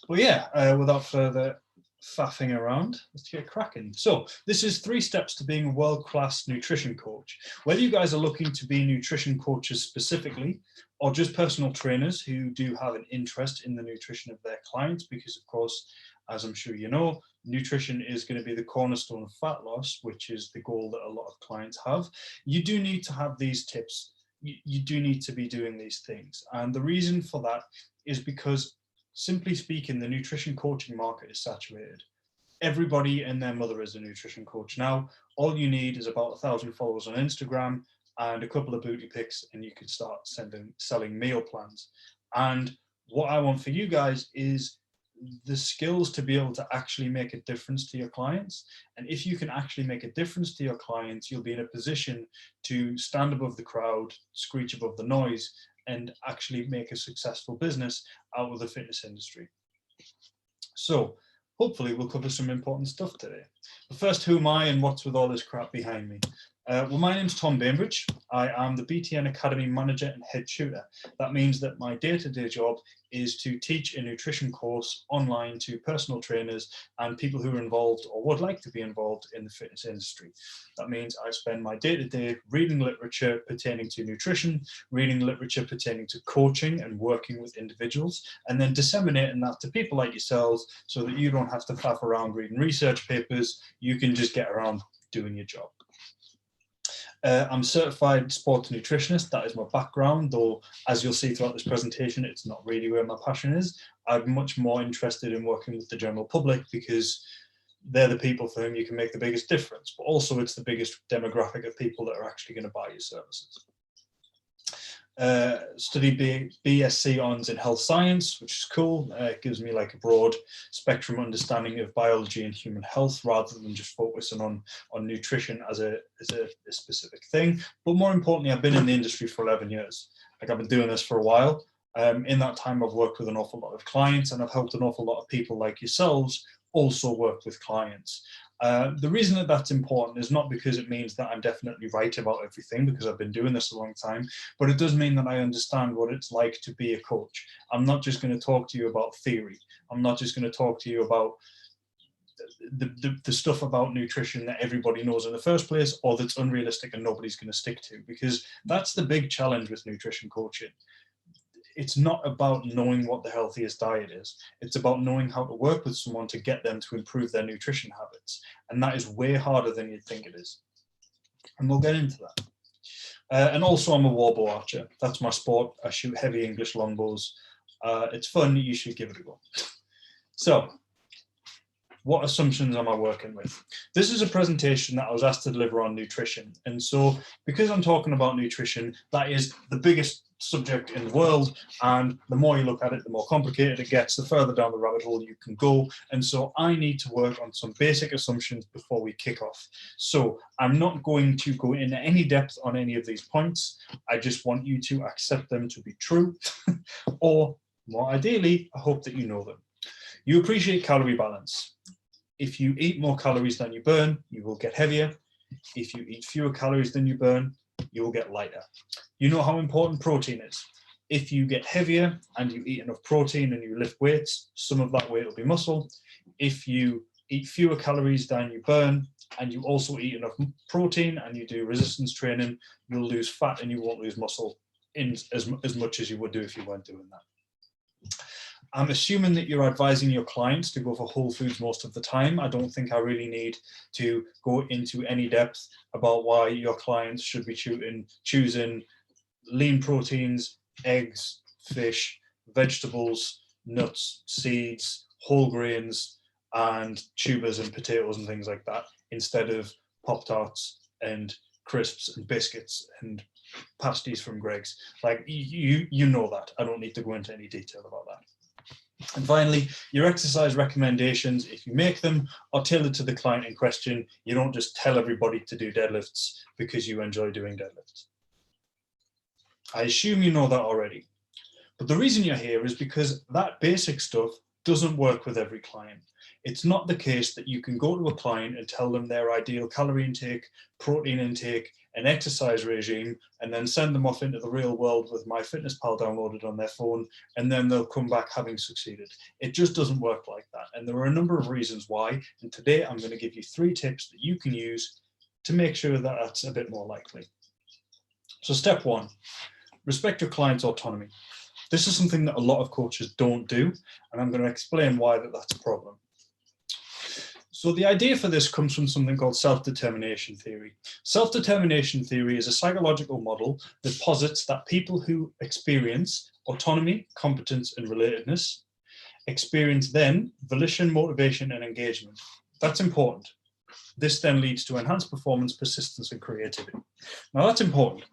But yeah, without further faffing around, let's get cracking. So this is 3 steps to being a world-class nutrition coach. Whether you guys are looking to be nutrition coaches specifically, or just personal trainers who do have an interest in the nutrition of their clients, because of course, as I'm sure you know, nutrition is going to be the cornerstone of fat loss, which is the goal that a lot of clients have. You do need to have these tips. You do need to be doing these things. And the reason for that is because, simply speaking, the nutrition coaching market is saturated. Everybody and their mother is a nutrition coach now. All you need is about 1,000 followers on Instagram and a couple of booty pics, and you can start selling meal plans. And what I want for you guys is the skills to be able to actually make a difference to your clients. And if you can actually make a difference to your clients, you'll be in a position to stand above the crowd, screech above the noise, and actually make a successful business out of the fitness industry. So hopefully we'll cover some important stuff today. But first, who am I and what's with all this crap behind me? Well, my name's Tom Bainbridge. I am the BTN Academy Manager and Head Tutor. That means that my day-to-day job is to teach a nutrition course online to personal trainers and people who are involved or would like to be involved in the fitness industry. That means I spend my day-to-day reading literature pertaining to nutrition, reading literature pertaining to coaching and working with individuals, and then disseminating that to people like yourselves so that you don't have to faff around reading research papers. You can just get around doing your job. I'm a certified sports nutritionist. That is my background, though as you'll see throughout this presentation, it's not really where my passion is. I'm much more interested in working with the general public because they're the people for whom you can make the biggest difference, but also it's the biggest demographic of people that are actually going to buy your services. Studied BSc Honours in Health Science, which is cool. It gives me like a broad spectrum understanding of biology and human health rather than just focusing on nutrition as a specific thing. But more importantly, I've been in the industry for 11 years. Like, I've been doing this for a while. In that time, I've worked with an awful lot of clients, and I've helped an awful lot of people like yourselves also work with clients. The reason that that's important is not because it means that I'm definitely right about everything, because I've been doing this a long time, but it does mean that I understand what it's like to be a coach. I'm not just going to talk to you about theory. I'm not just going to talk to you about the stuff about nutrition that everybody knows in the first place, or that's unrealistic and nobody's going to stick to, because that's the big challenge with nutrition coaching. It's not about knowing what the healthiest diet is. It's about knowing how to work with someone to get them to improve their nutrition habits. And that is way harder than you'd think it is. And we'll get into that. And also, I'm a warbow archer. That's my sport. I shoot heavy English longbows. It's fun. You should give it a go. So, what assumptions am I working with? This is a presentation that I was asked to deliver on nutrition. And so, because I'm talking about nutrition, that is the biggest subject in the world, and the more you look at it, the more complicated it gets, the further down the rabbit hole you can go. And so I need to work on some basic assumptions before we kick off. So I'm not going to go into any depth on any of these points. I just want you to accept them to be true, or more ideally, I hope that you know them. You appreciate calorie balance. If you eat more calories than you burn, you will get heavier. If you eat fewer calories than you burn, you will get lighter. You know how important protein is. If you get heavier and you eat enough protein and you lift weights, some of that weight will be muscle. If you eat fewer calories than you burn and you also eat enough protein and you do resistance training, you'll lose fat and you won't lose muscle in as much as you would do if you weren't doing that. I'm assuming that you're advising your clients to go for whole foods most of the time. I don't think I really need to go into any depth about why your clients should be choosing lean proteins, eggs, fish, vegetables, nuts, seeds, whole grains, and tubers and potatoes and things like that, instead of Pop-Tarts and crisps and biscuits and pasties from Greg's. Like, you know that. I don't need to go into any detail about that. And finally, your exercise recommendations, if you make them, are tailored to the client in question. You don't just tell everybody to do deadlifts because you enjoy doing deadlifts. I assume you know that already. But the reason you're here is because that basic stuff doesn't work with every client. It's not the case that you can go to a client and tell them their ideal calorie intake, protein intake, and exercise regime, and then send them off into the real world with MyFitnessPal downloaded on their phone, and then they'll come back having succeeded. It just doesn't work like that. And there are a number of reasons why. And today I'm going to give you 3 tips that you can use to make sure that that's a bit more likely. So step 1, respect your client's autonomy. This is something that a lot of coaches don't do, and I'm going to explain why that's a problem. So the idea for this comes from something called self-determination theory. Self-determination theory is a psychological model that posits that people who experience autonomy, competence, and relatedness experience then volition, motivation, and engagement. That's important. This then leads to enhanced performance, persistence, and creativity. Now that's important.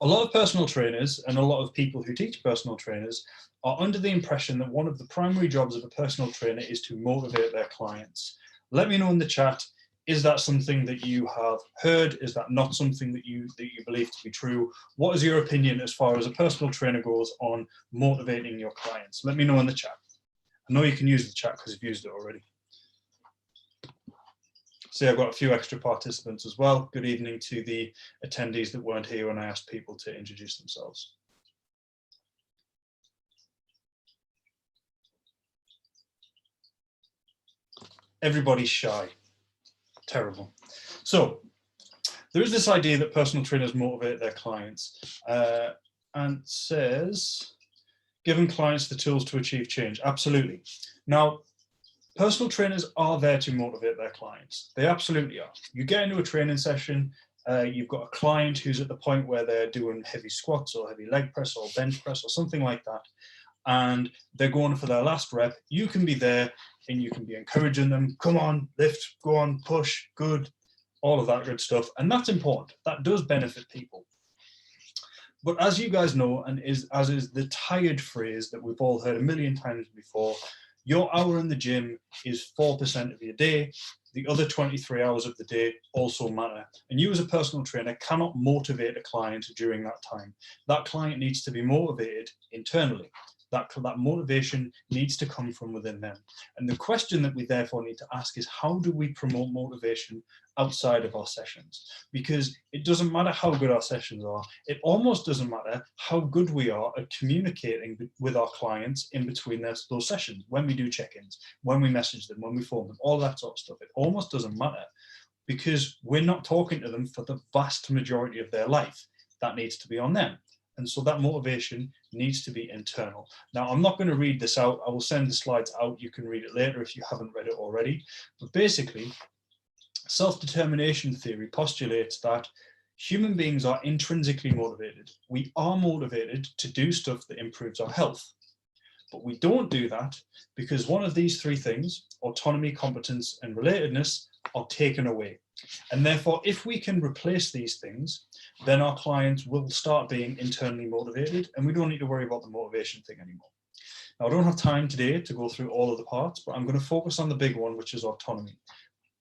A lot of personal trainers and a lot of people who teach personal trainers are under the impression that one of the primary jobs of a personal trainer is to motivate their clients. Let me know in the chat, is that something that you have heard? Is that not something that you believe to be true? What is your opinion as far as a personal trainer goes on motivating your clients? Let me know in the chat. I know you can use the chat because you've used it already. See, I've got a few extra participants as well. Good evening to the attendees that weren't here when I asked people to introduce themselves. Everybody's shy. Terrible. So there is this idea that personal trainers motivate their clients, and says, giving clients the tools to achieve change. Absolutely. Now, personal trainers are there to motivate their clients. They absolutely are. You get into a training session, you've got a client who's at the point where they're doing heavy squats or heavy leg press or bench press or something like that, and they're going for their last rep. You can be there and you can be encouraging them, come on, lift, go on, push, good, all of that good stuff. And that's important. That does benefit people. But as you guys know, and as is the tired phrase that we've all heard a million times before, your hour in the gym is 4% of your day. The other 23 hours of the day also matter. And you as a personal trainer cannot motivate a client during that time. That client needs to be motivated internally. That motivation needs to come from within them. And the question that we therefore need to ask is, how do we promote motivation outside of our sessions? Because it doesn't matter how good our sessions are. It almost doesn't matter how good we are at communicating with our clients in between those sessions, when we do check-ins, when we message them, when we phone them, all that sort of stuff. It almost doesn't matter because we're not talking to them for the vast majority of their life. That needs to be on them. And so that motivation needs to be internal. Now, I'm not going to read this out. I will send the slides out. You can read it later if you haven't read it already. But basically, self-determination theory postulates that human beings are intrinsically motivated. We are motivated to do stuff that improves our health. But we don't do that because one of these 3 things, autonomy, competence, and relatedness, are taken away. And therefore, if we can replace these things, then our clients will start being internally motivated and we don't need to worry about the motivation thing anymore. Now, I don't have time today to go through all of the parts, but I'm going to focus on the big one, which is autonomy.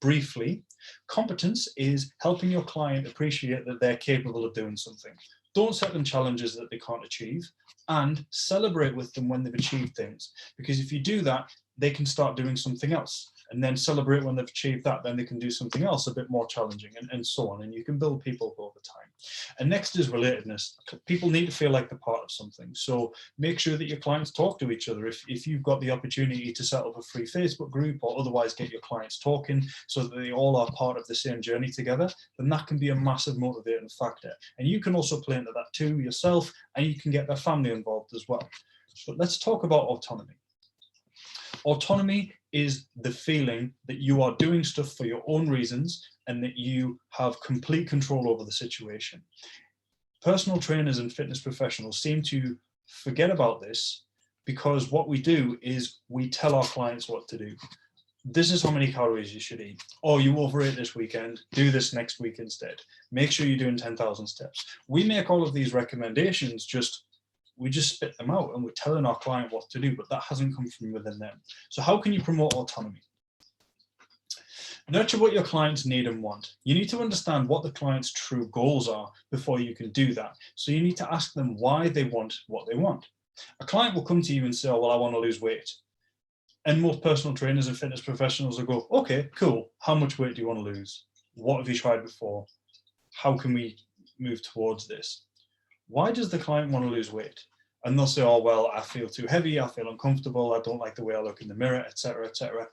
Briefly, competence is helping your client appreciate that they're capable of doing something. Don't set them challenges that they can't achieve, and celebrate with them when they've achieved things. Because if you do that, they can start doing something else, and then celebrate when they've achieved that, then they can do something else a bit more challenging, and so on. And you can build people over time. And next is relatedness. People need to feel like they're part of something. So make sure that your clients talk to each other. If you've got the opportunity to set up a free Facebook group or otherwise get your clients talking so that they all are part of the same journey together, then that can be a massive motivating factor. And you can also play into that too yourself, and you can get their family involved as well. But let's talk about autonomy. Autonomy is the feeling that you are doing stuff for your own reasons and that you have complete control over the situation. Personal trainers and fitness professionals seem to forget about this because what we do is we tell our clients what to do. This is how many calories you should eat. Oh, you overate this weekend, do this next week instead. Make sure you're doing 10,000 steps. We make all of these recommendations, we just spit them out and we're telling our client what to do, but that hasn't come from within them. So how can you promote autonomy? Nurture what your clients need and want. You need to understand what the client's true goals are before you can do that. So you need to ask them why they want what they want. A client will come to you and say, oh, well, I want to lose weight. And most personal trainers and fitness professionals will go, okay, cool. How much weight do you want to lose? What have you tried before? How can we move towards this? Why does the client want to lose weight? And they'll say, oh, well, I feel too heavy. I feel uncomfortable. I don't like the way I look in the mirror, etc., etc.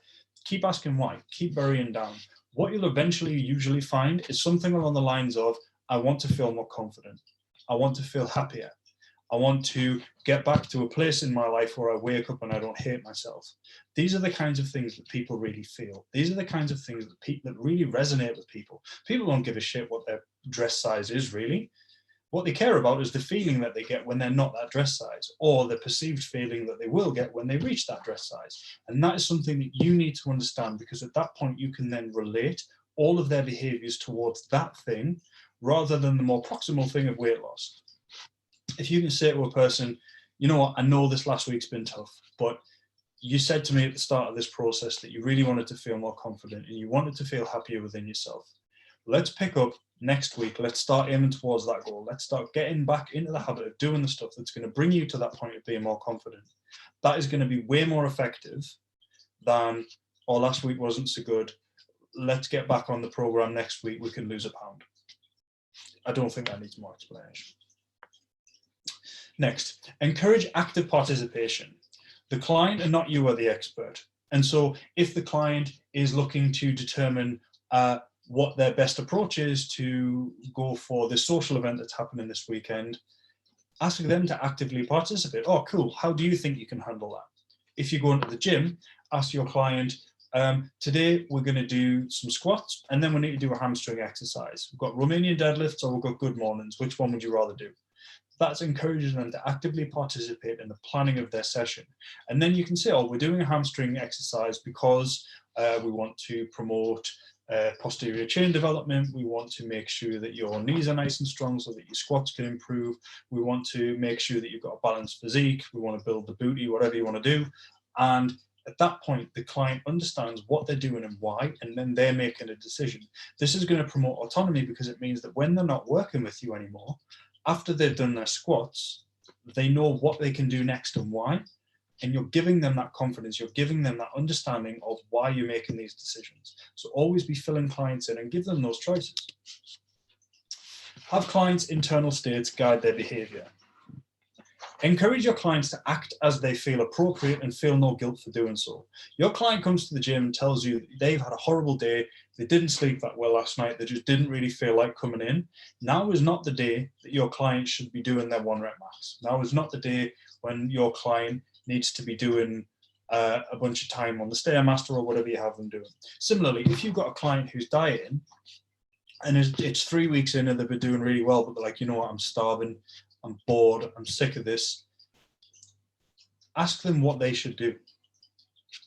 Keep asking why. Keep burying down. What you'll eventually usually find is something along the lines of, I want to feel more confident. I want to feel happier. I want to get back to a place in my life where I wake up and I don't hate myself. These are the kinds of things that people really feel. These are the kinds of things that really resonate with people. People don't give a shit what their dress size is, really. What they care about is the feeling that they get when they're not that dress size, or the perceived feeling that they will get when they reach that dress size. And that is something that you need to understand, because at that point you can then relate all of their behaviors towards that thing rather than the more proximal thing of weight loss. If you can say to a person, you know what, I know this last week's been tough, but you said to me at the start of this process that you really wanted to feel more confident and you wanted to feel happier within yourself. Let's pick up next week. Let's start aiming towards that goal. Let's start getting back into the habit of doing the stuff that's going to bring you to that point of being more confident. That is going to be way more effective than, oh, last week wasn't so good. Let's get back on the program next week. We can lose a pound. I don't think that needs more explanation. Next, encourage active participation. The client and not you are the expert. And so if the client is looking to determine what their best approach is to go for this social event that's happening this weekend, ask them to actively participate. Oh, cool. How do you think you can handle that? If you go into the gym, ask your client, today we're going to do some squats and then we need to do a hamstring exercise. We've got Romanian deadlifts or we've got good mornings. Which one would you rather do? That's encouraging them to actively participate in the planning of their session. And then you can say, oh, we're doing a hamstring exercise because we want to promote posterior chain development. We want to make sure that your knees are nice and strong so that your squats can improve. We want to make sure that you've got a balanced physique. We want to build the booty, whatever you want to do. And at that point, the client understands what they're doing and why, and then they're making a decision. This is going to promote autonomy because it means that when they're not working with you anymore, after they've done their squats, they know what they can do next and why. And you're giving them that confidence. You're giving them that understanding of why you're making these decisions. So always be filling clients in and give them those choices. Have clients' internal states guide their behavior. Encourage your clients to act as they feel appropriate and feel no guilt for doing so. Your client comes to the gym and tells you they've had a horrible day, they didn't sleep that well last night, they just didn't really feel like coming in. Now is not the day that your client should be doing their 1 rep max. Now is not the day when your client needs to be doing a bunch of time on the Stairmaster or whatever you have them doing. Similarly, if you've got a client who's dieting and it's 3 weeks in and they've been doing really well, but they're like, you know what, I'm starving, I'm bored, I'm sick of this. Ask them what they should do.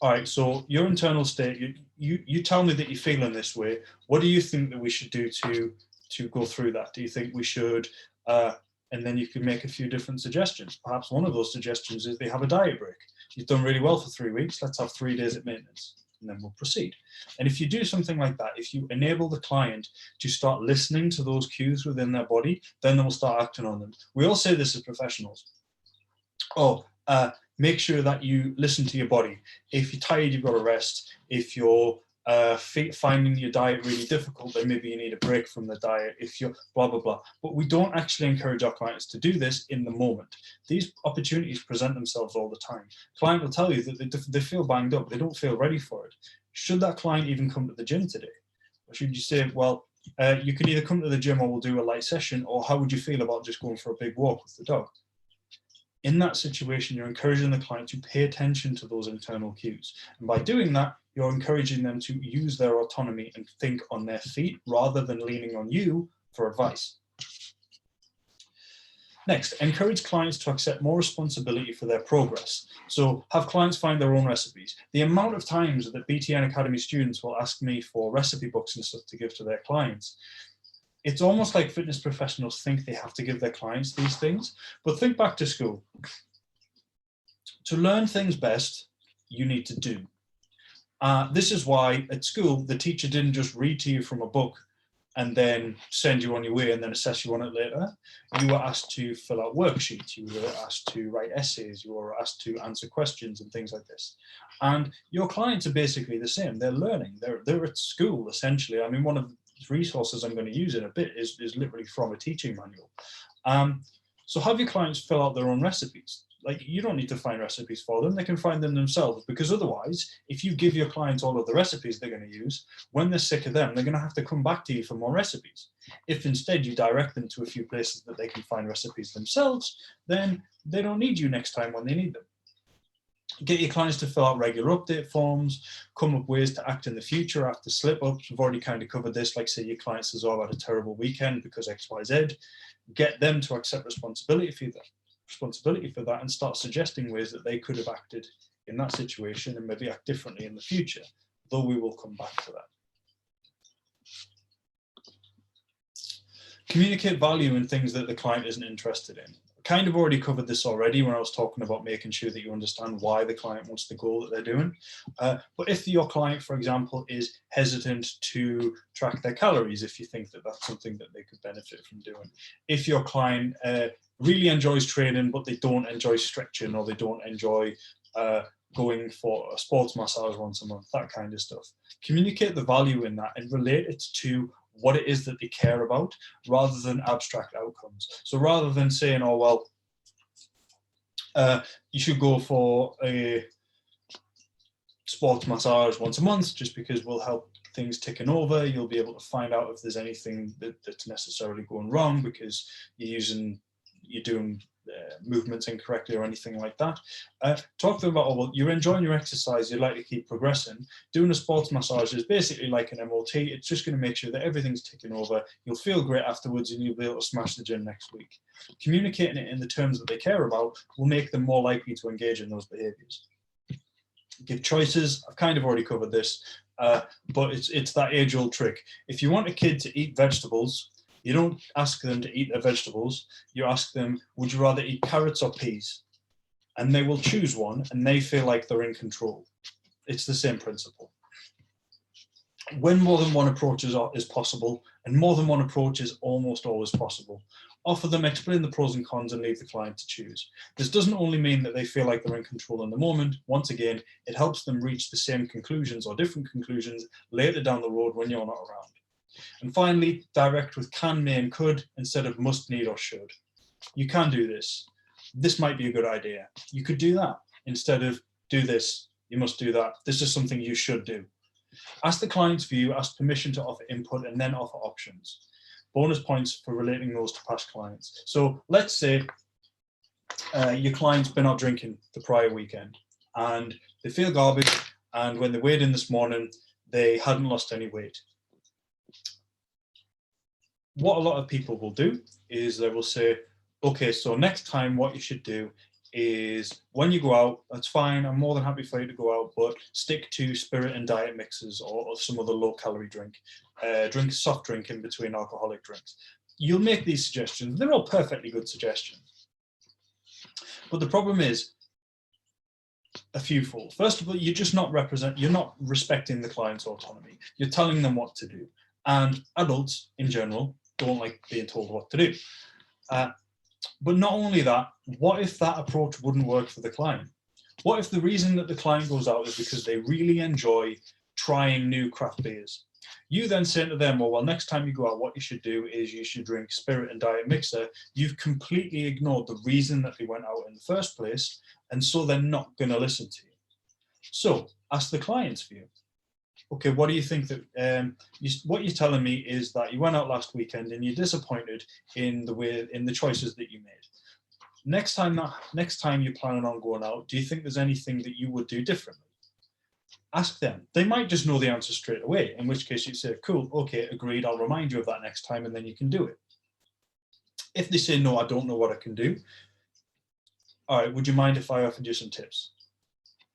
All right, so your internal state, you tell me that you're feeling this way. What do you think that we should do to go through that? Do you think we should, and then you can make a few different suggestions. Perhaps one of those suggestions is they have a diet break. You've done really well for 3 weeks, let's have 3 days at maintenance. And then we'll proceed. And if you do something like that, if you enable the client to start listening to those cues within their body, then they'll start acting on them. We all say this as professionals. Oh, make sure that you listen to your body. If you're tired, you've got to rest. If you're finding your diet really difficult, then maybe you need a break from the diet. If you're blah, blah, blah. But we don't actually encourage our clients to do this in the moment. These opportunities present themselves all the time. Client will tell you that they feel banged up. They don't feel ready for it. Should that client even come to the gym today? Or should you say, well, you can either come to the gym or we'll do a light session, or how would you feel about just going for a big walk with the dog? In that situation, you're encouraging the client to pay attention to those internal cues. And by doing that, you're encouraging them to use their autonomy and think on their feet rather than leaning on you for advice. Next, encourage clients to accept more responsibility for their progress. So have clients find their own recipes. The amount of times that BTN Academy students will ask me for recipe books and stuff to give to their clients, it's almost like fitness professionals think they have to give their clients these things. But think back to school. To learn things best, you need to do. This is why at school, the teacher didn't just read to you from a book and then send you on your way and then assess you on it later. You were asked to fill out worksheets, you were asked to write essays, you were asked to answer questions and things like this. And your clients are basically the same. They're learning, they're at school essentially. I mean, one of the resources I'm going to use in a bit is literally from a teaching manual. So have your clients fill out their own recipes. Like, you don't need to find recipes for them, they can find them themselves, because otherwise, if you give your clients all of the recipes they're going to use, when they're sick of them, they're going to have to come back to you for more recipes. If instead you direct them to a few places that they can find recipes themselves, then they don't need you next time when they need them. Get your clients to fill out regular update forms, come up with ways to act in the future after slip-ups. We've already kind of covered this, like say your client says, oh, I had a terrible weekend because X, Y, Z. Get them to accept responsibility for that and start suggesting ways that they could have acted in that situation and maybe act differently in the future, though we will come back to that. Communicate value in things that the client isn't interested in. Kind of already covered this already when I was talking about making sure that you understand why the client wants the goal that they're doing. But if your client, for example, is hesitant to track their calories, if you think that that's something that they could benefit from doing. If your client really enjoys training, but they don't enjoy stretching, or they don't enjoy going for a sports massage once a month, that kind of stuff. Communicate the value in that and relate it to what it is that they care about, rather than abstract outcomes. So rather than saying, oh, well, you should go for a sports massage once a month just because we'll help things ticking over. You'll be able to find out if there's anything that's necessarily going wrong because you're doing movements incorrectly or anything like that. Talk to them about, oh, well, you're enjoying your exercise, you'd like to keep progressing. Doing a sports massage is basically like an MOT. It's just going to make sure that everything's ticking over. You'll feel great afterwards and you'll be able to smash the gym next week. Communicating it in the terms that they care about will make them more likely to engage in those behaviors. Give choices. I've kind of already covered this, but it's that age-old trick. If you want a kid to eat vegetables, you don't ask them to eat their vegetables. You ask them, would you rather eat carrots or peas? And they will choose one, and they feel like they're in control. It's the same principle. When more than one approach is possible, and more than one approach is almost always possible, offer them, explain the pros and cons, and leave the client to choose. This doesn't only mean that they feel like they're in control in the moment. Once again, it helps them reach the same conclusions or different conclusions later down the road when you're not around. And finally, direct with can, may, and could instead of must, need, or should. You can do this. This might be a good idea. You could do that instead of do this, you must do that. This is something you should do. Ask the client's view, ask permission to offer input, and then offer options. Bonus points for relating those to past clients. So let's say your client's been out drinking the prior weekend and they feel garbage, and when they weighed in this morning, they hadn't lost any weight. What a lot of people will do is they will say, okay, so next time what you should do is when you go out, that's fine, I'm more than happy for you to go out, but stick to spirit and diet mixes or some other low calorie drink. Drink a soft drink in between alcoholic drinks. You'll make these suggestions. They're all perfectly good suggestions. But the problem is a fewfold. First of all, you're not respecting the client's autonomy. You're telling them what to do. And adults in general don't like being told what to do. But not only that, what if that approach wouldn't work for the client? What if the reason that the client goes out is because they really enjoy trying new craft beers? You then say to them, well, next time you go out, what you should do is you should drink spirit and diet mixer. You've completely ignored the reason that they went out in the first place, and so they're not going to listen to you. So ask the client's view. Okay, what do you think that, what you're telling me is that you went out last weekend and you're disappointed in the choices that you made. Next time you're planning on going out, do you think there's anything that you would do differently? Ask them. They might just know the answer straight away, in which case you say, cool, okay, agreed, I'll remind you of that next time, and then you can do it. If they say, no, I don't know what I can do, all right, would you mind if I offered you some tips?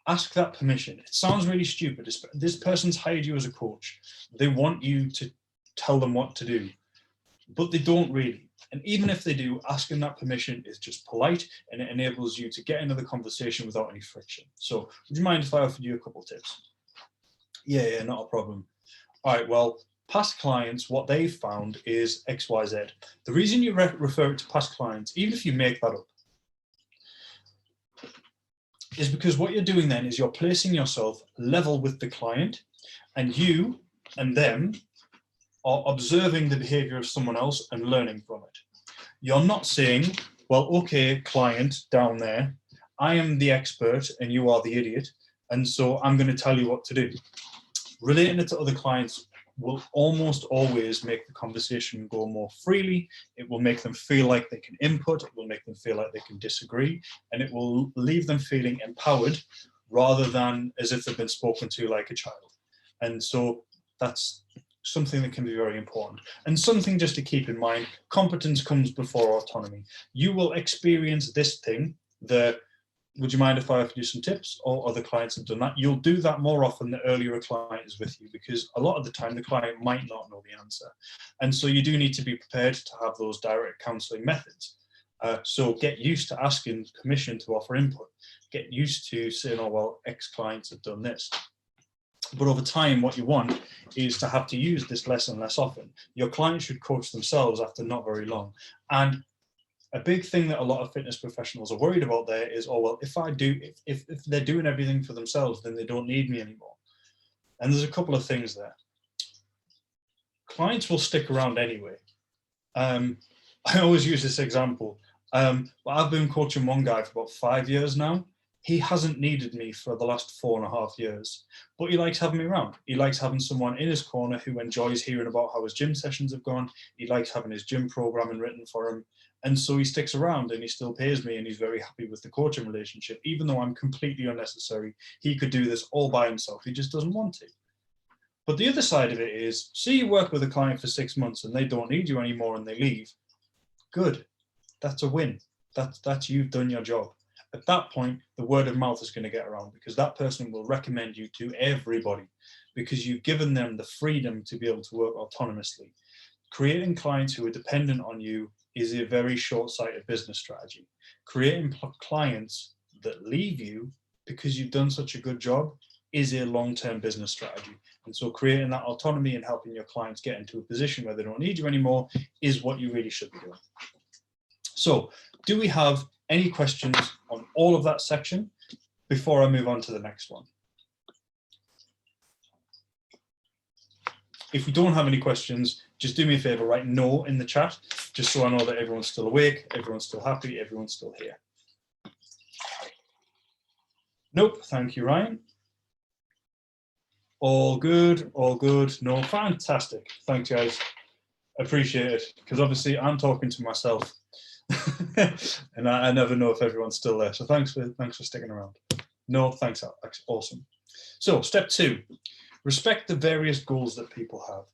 Ask that permission. It sounds really stupid. This person's hired you as a coach. They want you to tell them what to do, but they don't really. And even if they do, asking that permission is just polite, and it enables you to get into the conversation without any friction. So would you mind if I offered you a couple of tips? Yeah, not a problem. All right, well, Past clients, what they've found is XYZ. The reason you refer it to past clients, even if you make that up, is because what you're doing then is you're placing yourself level with the client, and you and them are observing the behavior of someone else and learning from it. You're not saying, well, okay, client down there, I am the expert and you are the idiot, and so I'm going to tell you what to do. Relating it to other clients will almost always make the conversation go more freely. It will make them feel like they can input, it will make them feel like they can disagree, and it will leave them feeling empowered rather than as if they've been spoken to like a child. And so that's something that can be very important. And something just to keep in mind, competence comes before autonomy. You will experience this thing, would you mind if I offer you some tips? Or other clients have done that. You'll do that more often the earlier a client is with you, because a lot of the time the client might not know the answer. And so you do need to be prepared to have those direct counseling methods. So get used to asking permission to offer input. Get used to saying, oh, well, X clients have done this. But over time, what you want is to have to use this less and less often. Your client should coach themselves after not very long. And a big thing that a lot of fitness professionals are worried about there is, oh, well, if they're doing everything for themselves, then they don't need me anymore. And there's a couple of things there. Clients will stick around anyway. I always use this example. But I've been coaching one guy for about 5 years now. He hasn't needed me for the last 4.5 years, but he likes having me around. He likes having someone in his corner who enjoys hearing about how his gym sessions have gone. He likes having his gym programming written for him. And so he sticks around and he still pays me, and he's very happy with the coaching relationship, even though I'm completely unnecessary. He could do this all by himself. He just doesn't want to. But the other side of it is, see you work with a client for 6 months and they don't need you anymore and they leave. Good. That's a win. That's you've done your job. At that point, the word of mouth is going to get around, because that person will recommend you to everybody, because you've given them the freedom to be able to work autonomously. Creating clients who are dependent on you is a very short-sighted business strategy. Creating clients that leave you because you've done such a good job is a long-term business strategy. And so creating that autonomy and helping your clients get into a position where they don't need you anymore is what you really should be doing. So, do we have any questions on all of that section before I move on to the next one? If you don't have any questions, just do me a favor, write no in the chat, just so I know that everyone's still awake, everyone's still happy, everyone's still here. Nope, thank you, Ryan. All good, no, fantastic. Thanks, guys. Appreciate it, because obviously I'm talking to myself. And I never know if everyone's still there. So thanks for sticking around. No, thanks, Alex. Awesome. So step 2, respect the various goals that people have.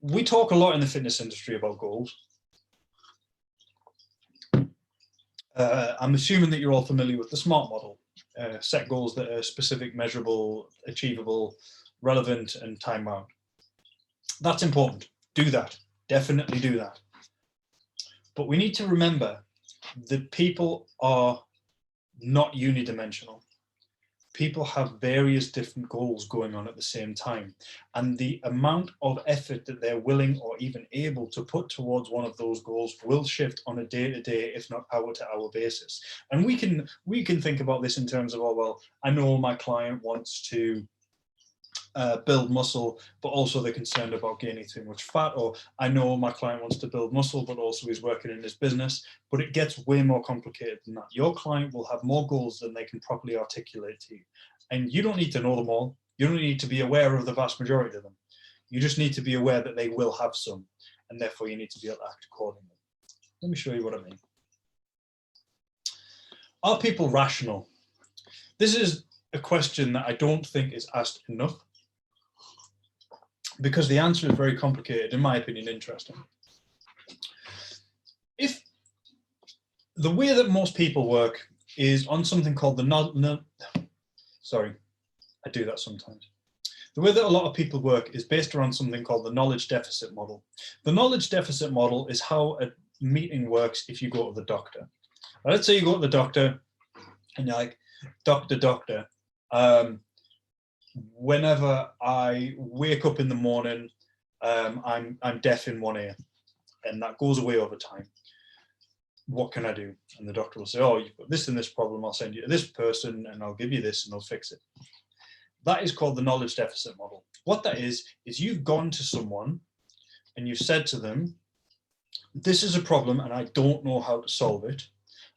We talk a lot in the fitness industry about goals. I'm assuming that you're all familiar with the SMART model. Set goals that are specific, measurable, achievable, relevant, and time-bound. That's important. Do that. Definitely do that. But we need to remember that people are not unidimensional. People have various different goals going on at the same time. And the amount of effort that they're willing or even able to put towards one of those goals will shift on a day-to-day, if not hour-to-hour basis. And we can think about this in terms of, oh, well, I know my client wants to build muscle, but also they're concerned about gaining too much fat, or I know my client wants to build muscle, but also he's working in his business. But it gets way more complicated than that. Your client will have more goals than they can properly articulate to you. And you don't need to know them all. You don't need to be aware of the vast majority of them. You just need to be aware that they will have some, and therefore you need to be able to act accordingly. Let me show you what I mean. Are people rational? This is a question that I don't think is asked enough, because the answer is very complicated, in my opinion, interesting. If the way that most people work is on something called the sorry, I do that sometimes. The way that a lot of people work is based around something called the knowledge deficit model. The knowledge deficit model is how a meeting works if you go to the doctor. Now, let's say you go to the doctor and you're like, doctor, whenever I wake up in the morning, I'm deaf in one ear, and that goes away over time. What can I do? And the doctor will say, oh, you've got this and this problem. I'll send you to this person and I'll give you this and they'll fix it. That is called the knowledge deficit model. What that is you've gone to someone and you've said to them, this is a problem and I don't know how to solve it.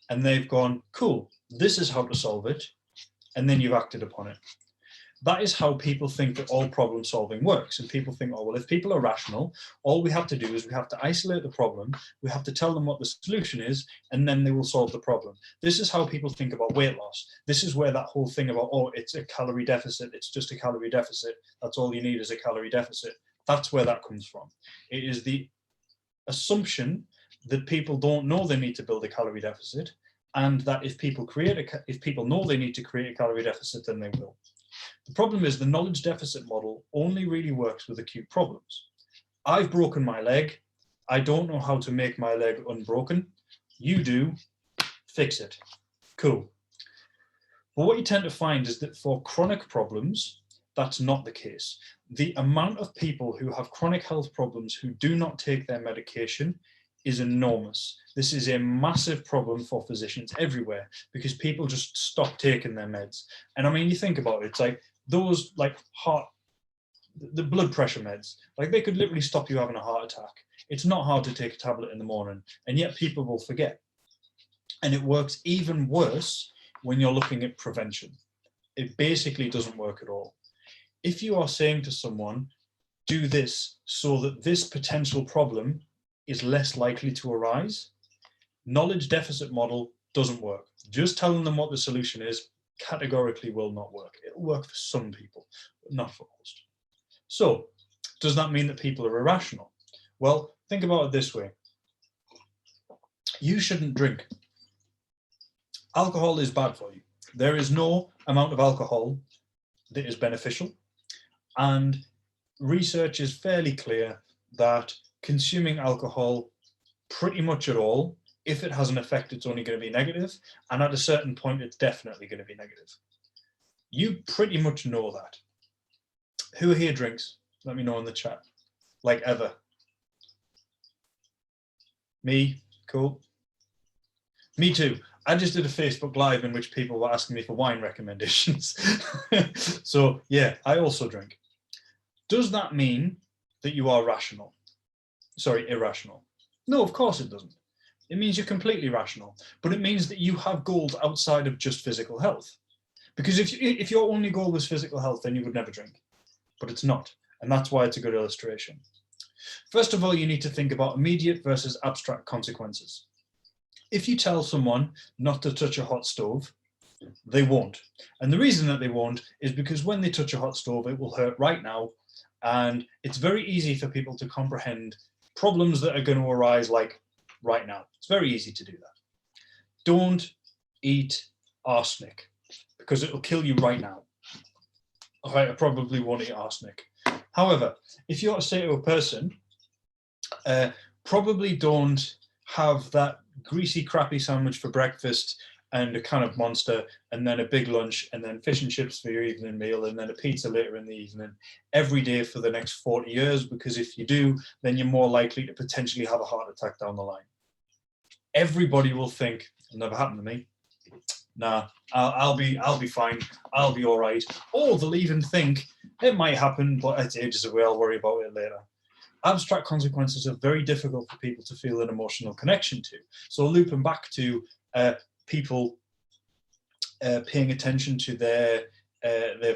And they've gone, cool, this is how to solve it. And then you've acted upon it. That is how people think that all problem solving works. And people think, oh, well, if people are rational, all we have to do is we have to isolate the problem, we have to tell them what the solution is, and then they will solve the problem. This is how people think about weight loss. This is where that whole thing about, oh, it's a calorie deficit, it's just a calorie deficit, that's all you need is a calorie deficit. That's where that comes from. It is the assumption that people don't know they need to build a calorie deficit, and that if people know they need to create a calorie deficit, then they will. The problem is the knowledge deficit model only really works with acute problems. I've broken my leg. I don't know how to make my leg unbroken. You do. Fix it. Cool. But what you tend to find is that for chronic problems, that's not the case. The amount of people who have chronic health problems who do not take their medication is enormous. This is a massive problem for physicians everywhere because people just stop taking their meds. And I mean, you think about it, it's like those like the blood pressure meds, like they could literally stop you having a heart attack. It's not hard to take a tablet in the morning, and yet people will forget. And it works even worse when you're looking at prevention. It basically doesn't work at all. If you are saying to someone, do this so that this potential problem is less likely to arise, knowledge deficit model doesn't work. Just telling them what the solution is categorically will not work. It'll work for some people, but not for most. So, does that mean that people are irrational? Well, think about it this way. You shouldn't drink. Alcohol is bad for you. There is no amount of alcohol that is beneficial, and research is fairly clear that consuming alcohol pretty much at all, if it has an effect, it's only going to be negative, and at a certain point, it's definitely going to be negative. You pretty much know that. Who here drinks? Let me know in the chat. Like ever. Me? Cool. Me too. I just did a Facebook Live in which people were asking me for wine recommendations. So yeah, I also drink. Does that mean that you are rational? Sorry, irrational? No, of course it doesn't. It means you're completely rational, but it means that you have goals outside of just physical health. Because if your only goal was physical health, then you would never drink. But it's not, and that's why it's a good illustration. First of all, you need to think about immediate versus abstract consequences. If you tell someone not to touch a hot stove, they won't. And the reason that they won't is because when they touch a hot stove, it will hurt right now. And it's very easy for people to comprehend problems that are going to arise like right now. It's very easy to do that. Don't eat arsenic because it will kill you right now. All right, I probably won't eat arsenic. However, if you want to say to a person, probably don't have that greasy, crappy sandwich for breakfast and a can of Monster, and then a big lunch, and then fish and chips for your evening meal, and then a pizza later in the evening, every day for the next 40 years, because if you do, then you're more likely to potentially have a heart attack down the line. Everybody will think, it'll never happen to me. Nah, I'll be fine. I'll be all right. Or they'll even think, it might happen, but it's ages away, I'll worry about it later. Abstract consequences are very difficult for people to feel an emotional connection to. So looping back to people paying attention to their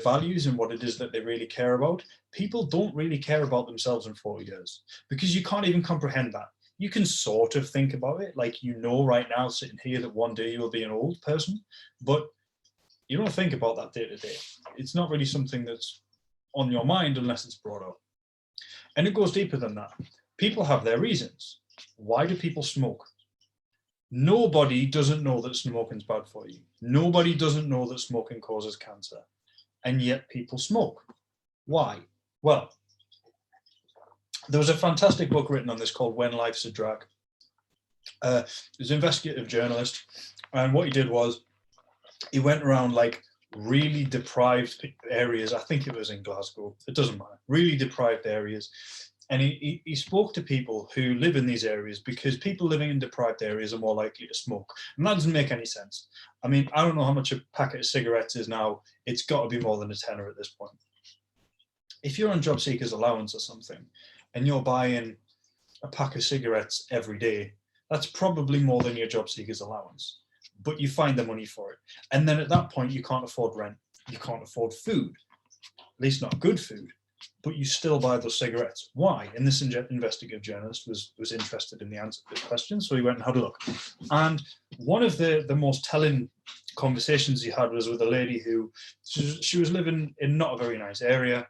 values and what it is that they really care about. People don't really care about themselves in 40 years because you can't even comprehend that. You can sort of think about it, like you know right now sitting here that one day you'll be an old person, but you don't think about that day to day. It's not really something that's on your mind unless it's brought up. And it goes deeper than that. People have their reasons. Why do people smoke? Nobody doesn't know that smoking is bad for you. Nobody doesn't know that smoking causes cancer. And yet people smoke. Why? Well, there was a fantastic book written on this called When Life's a Drag. He was an investigative journalist. And what he did was he went around like really deprived areas. I think it was in Glasgow, it doesn't matter, really deprived areas. And he spoke to people who live in these areas, because people living in deprived areas are more likely to smoke. And that doesn't make any sense. I mean, I don't know how much a packet of cigarettes is now. It's got to be more than a tenner at this point. If you're on job seekers allowance or something, and you're buying a pack of cigarettes every day, that's probably more than your job seekers allowance, but you find the money for it. And then at that point, you can't afford rent, you can't afford food, at least not good food, but you still buy those cigarettes. Why? And this investigative journalist was interested in the answer to this question, so he went and had a look. And one of the most telling conversations he had was with a lady who, she was living in not a very nice area.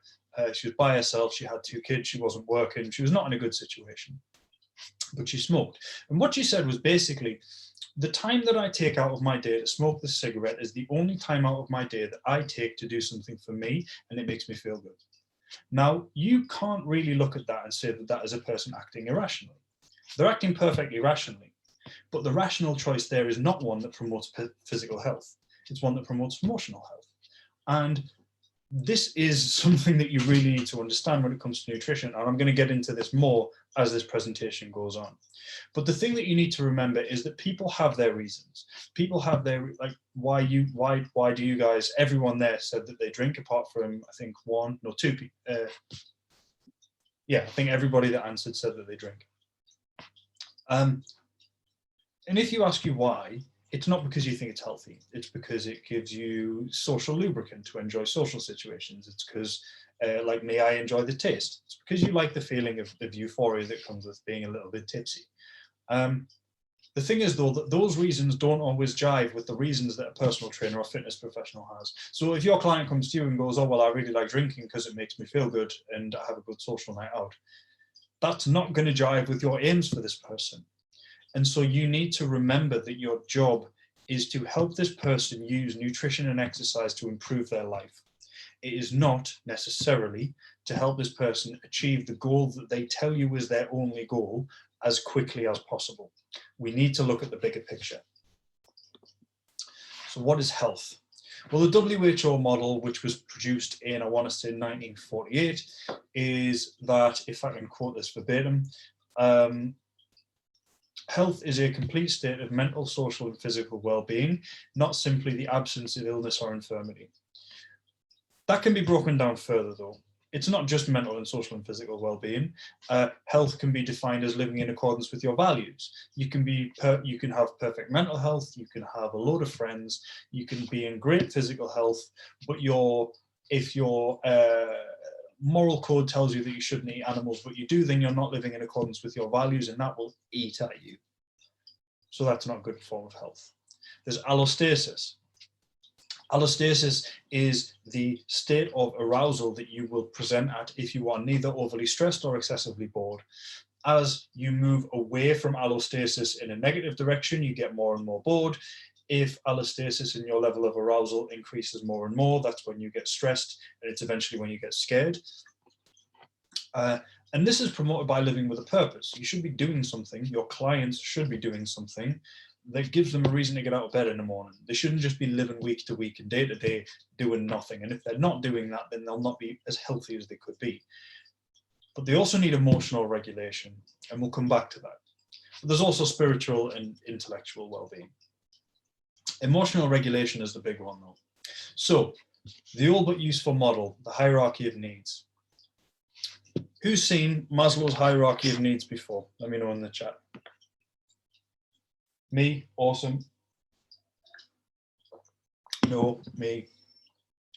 She was by herself, she had 2 kids, she wasn't working, she was not in a good situation, but she smoked. And what she said was basically, the time that I take out of my day to smoke this cigarette is the only time out of my day that I take to do something for me, and it makes me feel good. Now, you can't really look at that and say that that is a person acting irrationally. They're acting perfectly rationally, but the rational choice there is not one that promotes physical health. It's one that promotes emotional health. And this is something that you really need to understand when it comes to nutrition. And I'm going to get into this more as this presentation goes on. But the thing that you need to remember is that people have their reasons. People have their, like, why do you guys, everyone there said that they drink, apart from, I think, 2 people. Yeah, I think everybody that answered said that they drink. And if you ask you why, it's not because you think it's healthy. It's because it gives you social lubricant to enjoy social situations. It's because, like me, I enjoy the taste. It's because you like the feeling of euphoria that comes with being a little bit tipsy. The thing is, though, that those reasons don't always jive with the reasons that a personal trainer or fitness professional has. So if your client comes to you and goes, oh, well, I really like drinking because it makes me feel good and I have a good social night out, that's not going to jive with your aims for this person. And so you need to remember that your job is to help this person use nutrition and exercise to improve their life. It is not necessarily to help this person achieve the goal that they tell you is their only goal as quickly as possible. We need to look at the bigger picture. So what is health? Well, the WHO model, which was produced in, I want to say, 1948, is that, if I can quote this verbatim, health is a complete state of mental, social, and physical well-being, not simply the absence of illness or infirmity. That can be broken down further, though. It's not just mental and social and physical well-being. Health can be defined as living in accordance with your values. You can have perfect mental health, you can have a load of friends, you can be in great physical health, but if your moral code tells you that you shouldn't eat animals, but you do, then you're not living in accordance with your values, and that will eat at you. So that's not a good form of health. There's allostasis. Allostasis is the state of arousal that you will present at if you are neither overly stressed or excessively bored. As you move away from allostasis in a negative direction, you get more and more bored. If allostasis in your level of arousal increases more and more, that's when you get stressed, and it's eventually when you get scared. And this is promoted by living with a purpose. You should be doing something, your clients should be doing something that gives them a reason to get out of bed in the morning. They shouldn't just be living week to week and day to day doing nothing. And if they're not doing that, then they'll not be as healthy as they could be. But they also need emotional regulation, and we'll come back to that. But there's also spiritual and intellectual well-being. Emotional regulation is the big one, though. So, the all but useful model, the hierarchy of needs. Who's seen Maslow's hierarchy of needs before? Let me know in the chat. Me? Awesome. No, me.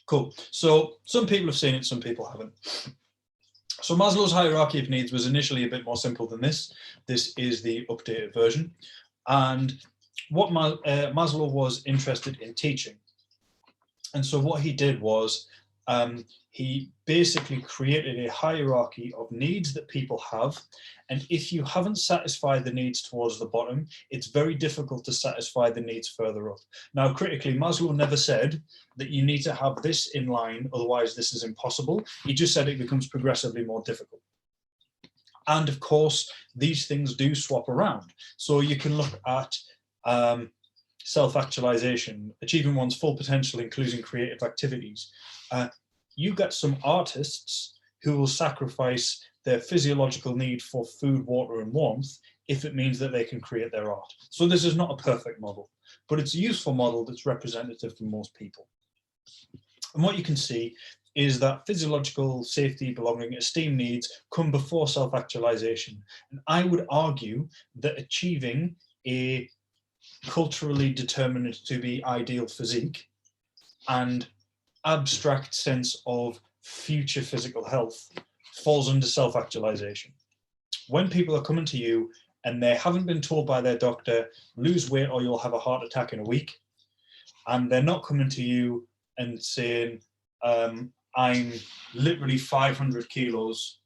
Cool. So some people have seen it, some people haven't. So Maslow's hierarchy of needs was initially a bit more simple than this. This is the updated version. And what Maslow was interested in teaching. And so what he did was he basically created a hierarchy of needs that people have. And if you haven't satisfied the needs towards the bottom, it's very difficult to satisfy the needs further up. Now, critically, Maslow never said that you need to have this in line, otherwise this is impossible. He just said it becomes progressively more difficult. And of course, these things do swap around. So you can look at self-actualization, achieving one's full potential, including creative activities, you get some artists who will sacrifice their physiological need for food, water, and warmth if it means that they can create their art. So this is not a perfect model, but it's a useful model that's representative for most people. And what you can see is that physiological safety, belonging, esteem needs come before self-actualization. And I would argue that achieving a culturally determined to be ideal physique and abstract sense of future physical health falls under self-actualization. When people are coming to you and they haven't been told by their doctor, lose weight or you'll have a heart attack in a week, and they're not coming to you and saying, I'm literally 500 kilos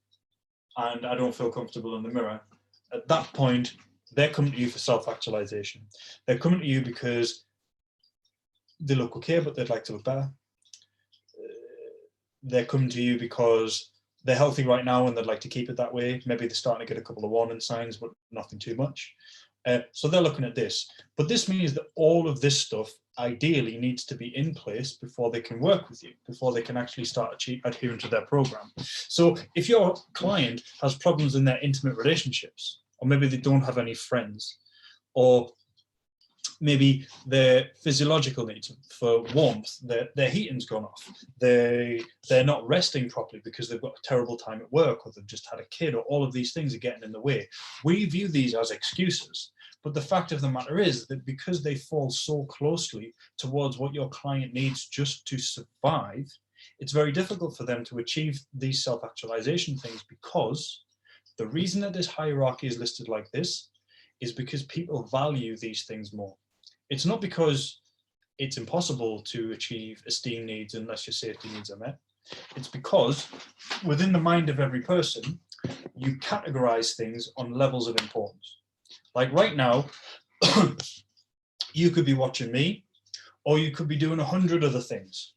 and I don't feel comfortable in the mirror, at that point, they're coming to you for self-actualization. They're coming to you because they look okay, but they'd like to look better. They're coming to you because they're healthy right now and they'd like to keep it that way. Maybe they're starting to get a couple of warning signs, but nothing too much. So they're looking at this. But this means that all of this stuff ideally needs to be in place before they can work with you, before they can actually start adhering to their program. So if your client has problems in their intimate relationships, or maybe they don't have any friends, or maybe their physiological needs for warmth, their heating's gone off, they're not resting properly because they've got a terrible time at work, or they've just had a kid, or all of these things are getting in the way. We view these as excuses, but the fact of the matter is that because they fall so closely towards what your client needs just to survive, it's very difficult for them to achieve these self-actualization things, because the reason that this hierarchy is listed like this is because people value these things more. It's not because it's impossible to achieve esteem needs unless your safety needs are met. It's because within the mind of every person, you categorize things on levels of importance. Like right now, you could be watching me, or you could be doing 100 other things.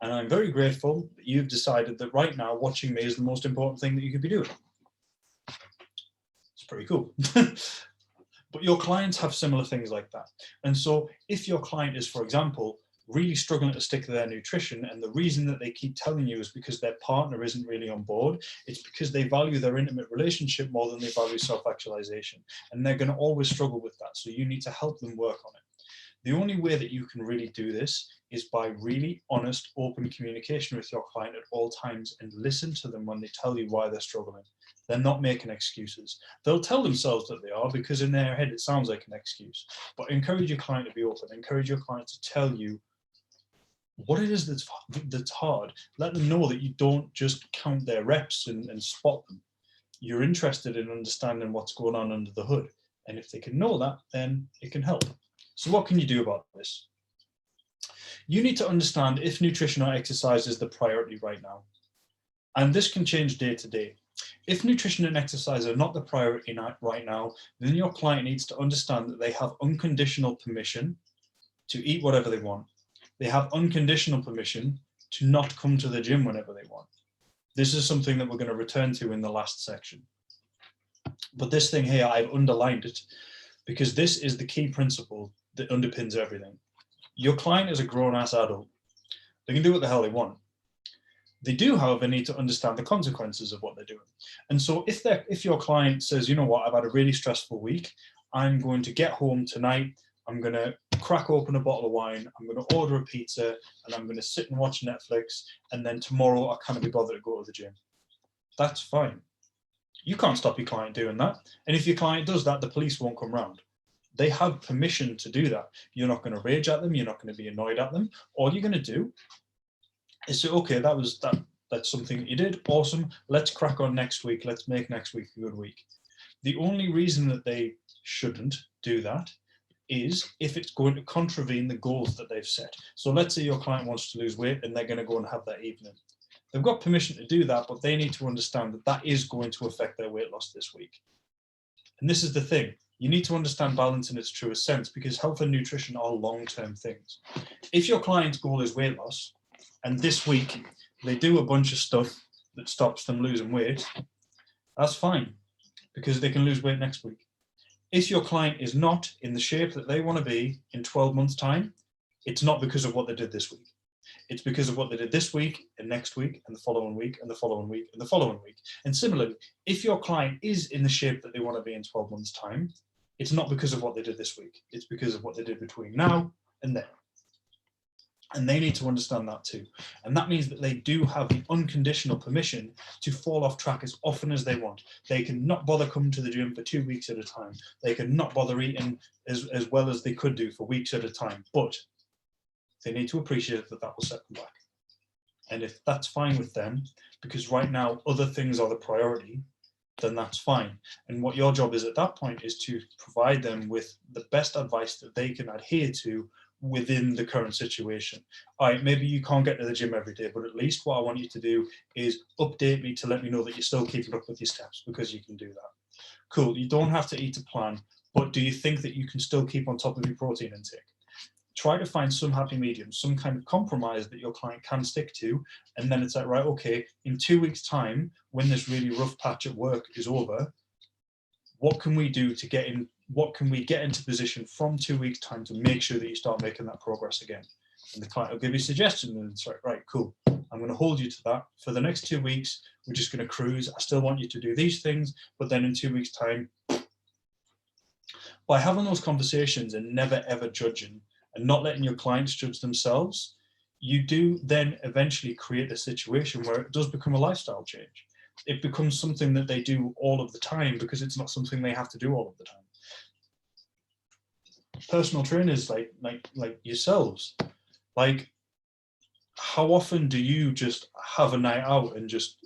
And I'm very grateful that you've decided that right now watching me is the most important thing that you could be doing. It's pretty cool. But your clients have similar things like that. And so if your client is, for example, really struggling to stick to their nutrition, and the reason that they keep telling you is because their partner isn't really on board, it's because they value their intimate relationship more than they value self-actualization. And they're going to always struggle with that. So you need to help them work on it. The only way that you can really do this is by really honest, open communication with your client at all times, and listen to them when they tell you why they're struggling. They're not making excuses. They'll tell themselves that they are because in their head it sounds like an excuse. But encourage your client to be open. Encourage your client to tell you what it is that's hard. Let them know that you don't just count their reps and spot them. You're interested in understanding what's going on under the hood. And if they can know that, then it can help. So what can you do about this? You need to understand if nutrition or exercise is the priority right now. And this can change day to day. If nutrition and exercise are not the priority right now, then your client needs to understand that they have unconditional permission to eat whatever they want. They have unconditional permission to not come to the gym whenever they want. This is something that we're going to return to in the last section. But this thing here, I've underlined it because this is the key principle that underpins everything. Your client is a grown-ass adult. They can do what the hell they want. They do, however, need to understand the consequences of what they're doing. And so if your client says, you know what, I've had a really stressful week, I'm going to get home tonight, I'm going to crack open a bottle of wine, I'm going to order a pizza, and I'm going to sit and watch Netflix, and then tomorrow I can't be bothered to go to the gym. That's fine. You can't stop your client doing that. And if your client does that, the police won't come round. They have permission to do that. You're not going to rage at them. You're not going to be annoyed at them. All you're going to do is say, okay, that's something that you did. Awesome. Let's crack on next week. Let's make next week a good week. The only reason that they shouldn't do that is if it's going to contravene the goals that they've set. So let's say your client wants to lose weight and they're going to go and have that evening. They've got permission to do that, but they need to understand that that is going to affect their weight loss this week. And this is the thing. You need to understand balance in its truest sense, because health and nutrition are long-term things. If your client's goal is weight loss, and this week they do a bunch of stuff that stops them losing weight, that's fine, because they can lose weight next week. If your client is not in the shape that they want to be in 12 months' time, it's not because of what they did this week. It's because of what they did this week and next week and the following week and the following week and the following week. And similarly, if your client is in the shape that they want to be in 12 months' time, it's not because of what they did this week. It's because of what they did between now and then. And they need to understand that too. And that means that they do have the unconditional permission to fall off track as often as they want. They can not bother coming to the gym for 2 weeks at a time. They can not bother eating as well as they could do for weeks at a time. But they need to appreciate that that will set them back. And if that's fine with them, because right now other things are the priority, then that's fine. And what your job is at that point is to provide them with the best advice that they can adhere to within the current situation. All right, maybe you can't get to the gym every day, but at least what I want you to do is update me to let me know that you're still keeping up with your steps, because you can do that. Cool, you don't have to eat a plan, but do you think that you can still keep on top of your protein intake? Try to find some happy medium, some kind of compromise that your client can stick to. And then it's like, right, okay, in 2 weeks' time, when this really rough patch at work is over, what can we do to get in? What can we get into position from 2 weeks' time to make sure that you start making that progress again? And the client will give you suggestions, and it's like, right, cool. I'm going to hold you to that. For the next 2 weeks, we're just going to cruise. I still want you to do these things, but then in 2 weeks' time, by having those conversations and never ever judging and not letting your clients judge themselves, you do then eventually create a situation where it does become a lifestyle change. It becomes something that they do all of the time because it's not something they have to do all of the time. Personal trainers like yourselves, like, how often do you just have a night out and just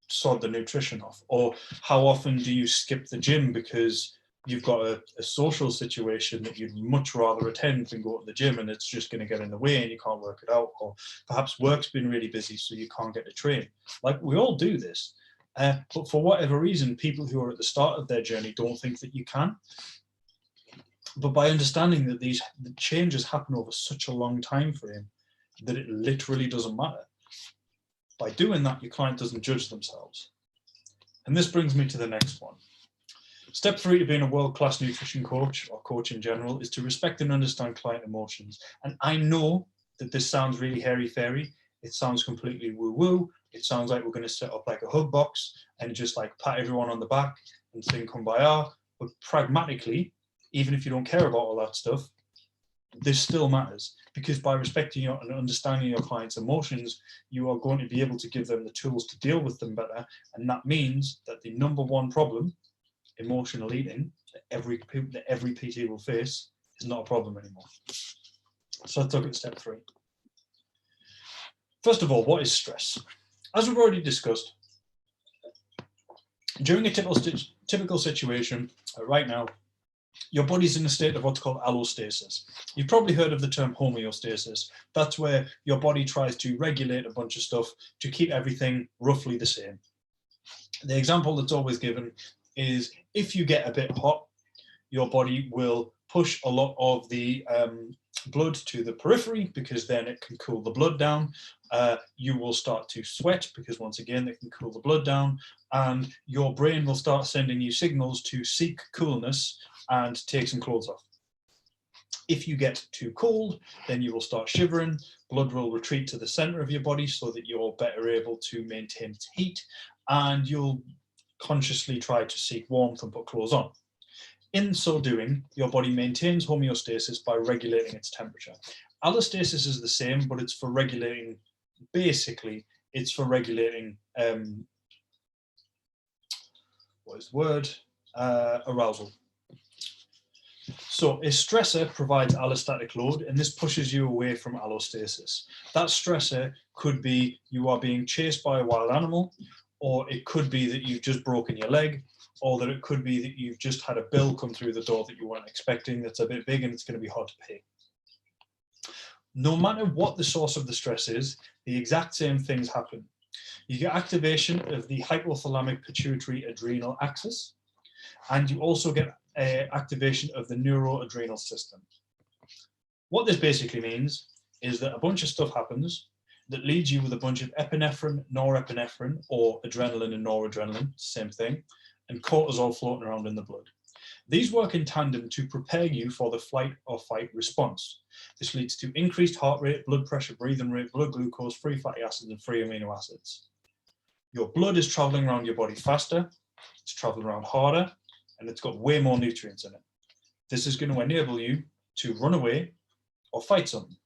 sod the nutrition off? Or how often do you skip the gym because you've got a social situation that you'd much rather attend than go to the gym, and it's just going to get in the way and you can't work it out? Or perhaps work's been really busy so you can't get to train. Like, we all do this. But for whatever reason, people who are at the start of their journey don't think that you can. But by understanding that the changes happen over such a long time frame that it literally doesn't matter, by doing that, your client doesn't judge themselves. And this brings me to the next one. Step 3 to being a world-class nutrition coach, or coach in general, is to respect and understand client emotions. And I know that this sounds really hairy-fairy. It sounds completely woo-woo. It sounds like we're going to set up like a hug box and just like pat everyone on the back and sing Kumbaya. But pragmatically, even if you don't care about all that stuff, this still matters, because by respecting and understanding your client's emotions, you are going to be able to give them the tools to deal with them better. And that means that the number one problem, emotional eating, that every PT will face, is not a problem anymore. So let's look at step 3. First of all, what is stress? As we've already discussed, during a typical situation right now, your body's in a state of what's called allostasis. You've probably heard of the term homeostasis. That's where your body tries to regulate a bunch of stuff to keep everything roughly the same. The example that's always given is if you get a bit hot, your body will push a lot of the blood to the periphery, because then it can cool the blood down. You will start to sweat because, once again, it can cool the blood down, and your brain will start sending you signals to seek coolness and take some clothes off. If you get too cold, then you will start shivering. Blood will retreat to the center of your body so that you're better able to maintain its heat, and you'll consciously try to seek warmth and put clothes on. In so doing, your body maintains homeostasis by regulating its temperature. Allostasis is the same, but it's for regulating, basically, it's for regulating, arousal. So a stressor provides allostatic load, and this pushes you away from allostasis. That stressor could be you are being chased by a wild animal, or it could be that you've just broken your leg, or that it could be that you've just had a bill come through the door that you weren't expecting that's a bit big and it's going to be hard to pay. No matter what the source of the stress is, the exact same things happen. You get activation of the hypothalamic pituitary adrenal axis, and you also get activation of the neuroadrenal system. What this basically means is that a bunch of stuff happens that leads you with a bunch of epinephrine, norepinephrine, or adrenaline and noradrenaline, same thing, and cortisol floating around in the blood. These work in tandem to prepare you for the flight or fight response. This leads to increased heart rate, blood pressure, breathing rate, blood glucose, free fatty acids, and free amino acids. Your blood is traveling around your body faster, it's traveling around harder, and it's got way more nutrients in it. This is going to enable you to run away or fight something.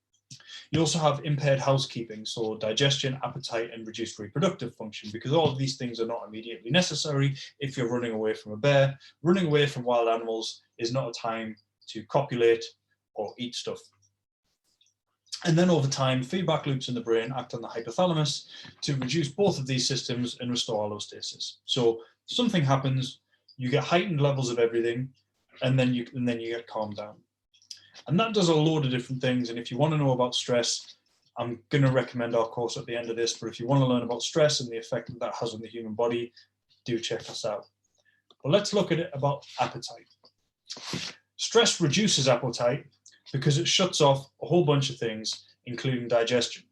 You also have impaired housekeeping, so digestion, appetite, and reduced reproductive function, because all of these things are not immediately necessary if you're running away from a bear. Running away from wild animals is not a time to copulate or eat stuff. And then over time, feedback loops in the brain act on the hypothalamus to reduce both of these systems and restore allostasis. So something happens, you get heightened levels of everything, and then you get calmed down. And that does a load of different things. And if you want to know about stress, I'm going to recommend our course at the end of this. But if you want to learn about stress and the effect that has on the human body, do check us out. But let's look at it about appetite. Stress reduces appetite because it shuts off a whole bunch of things, including digestion.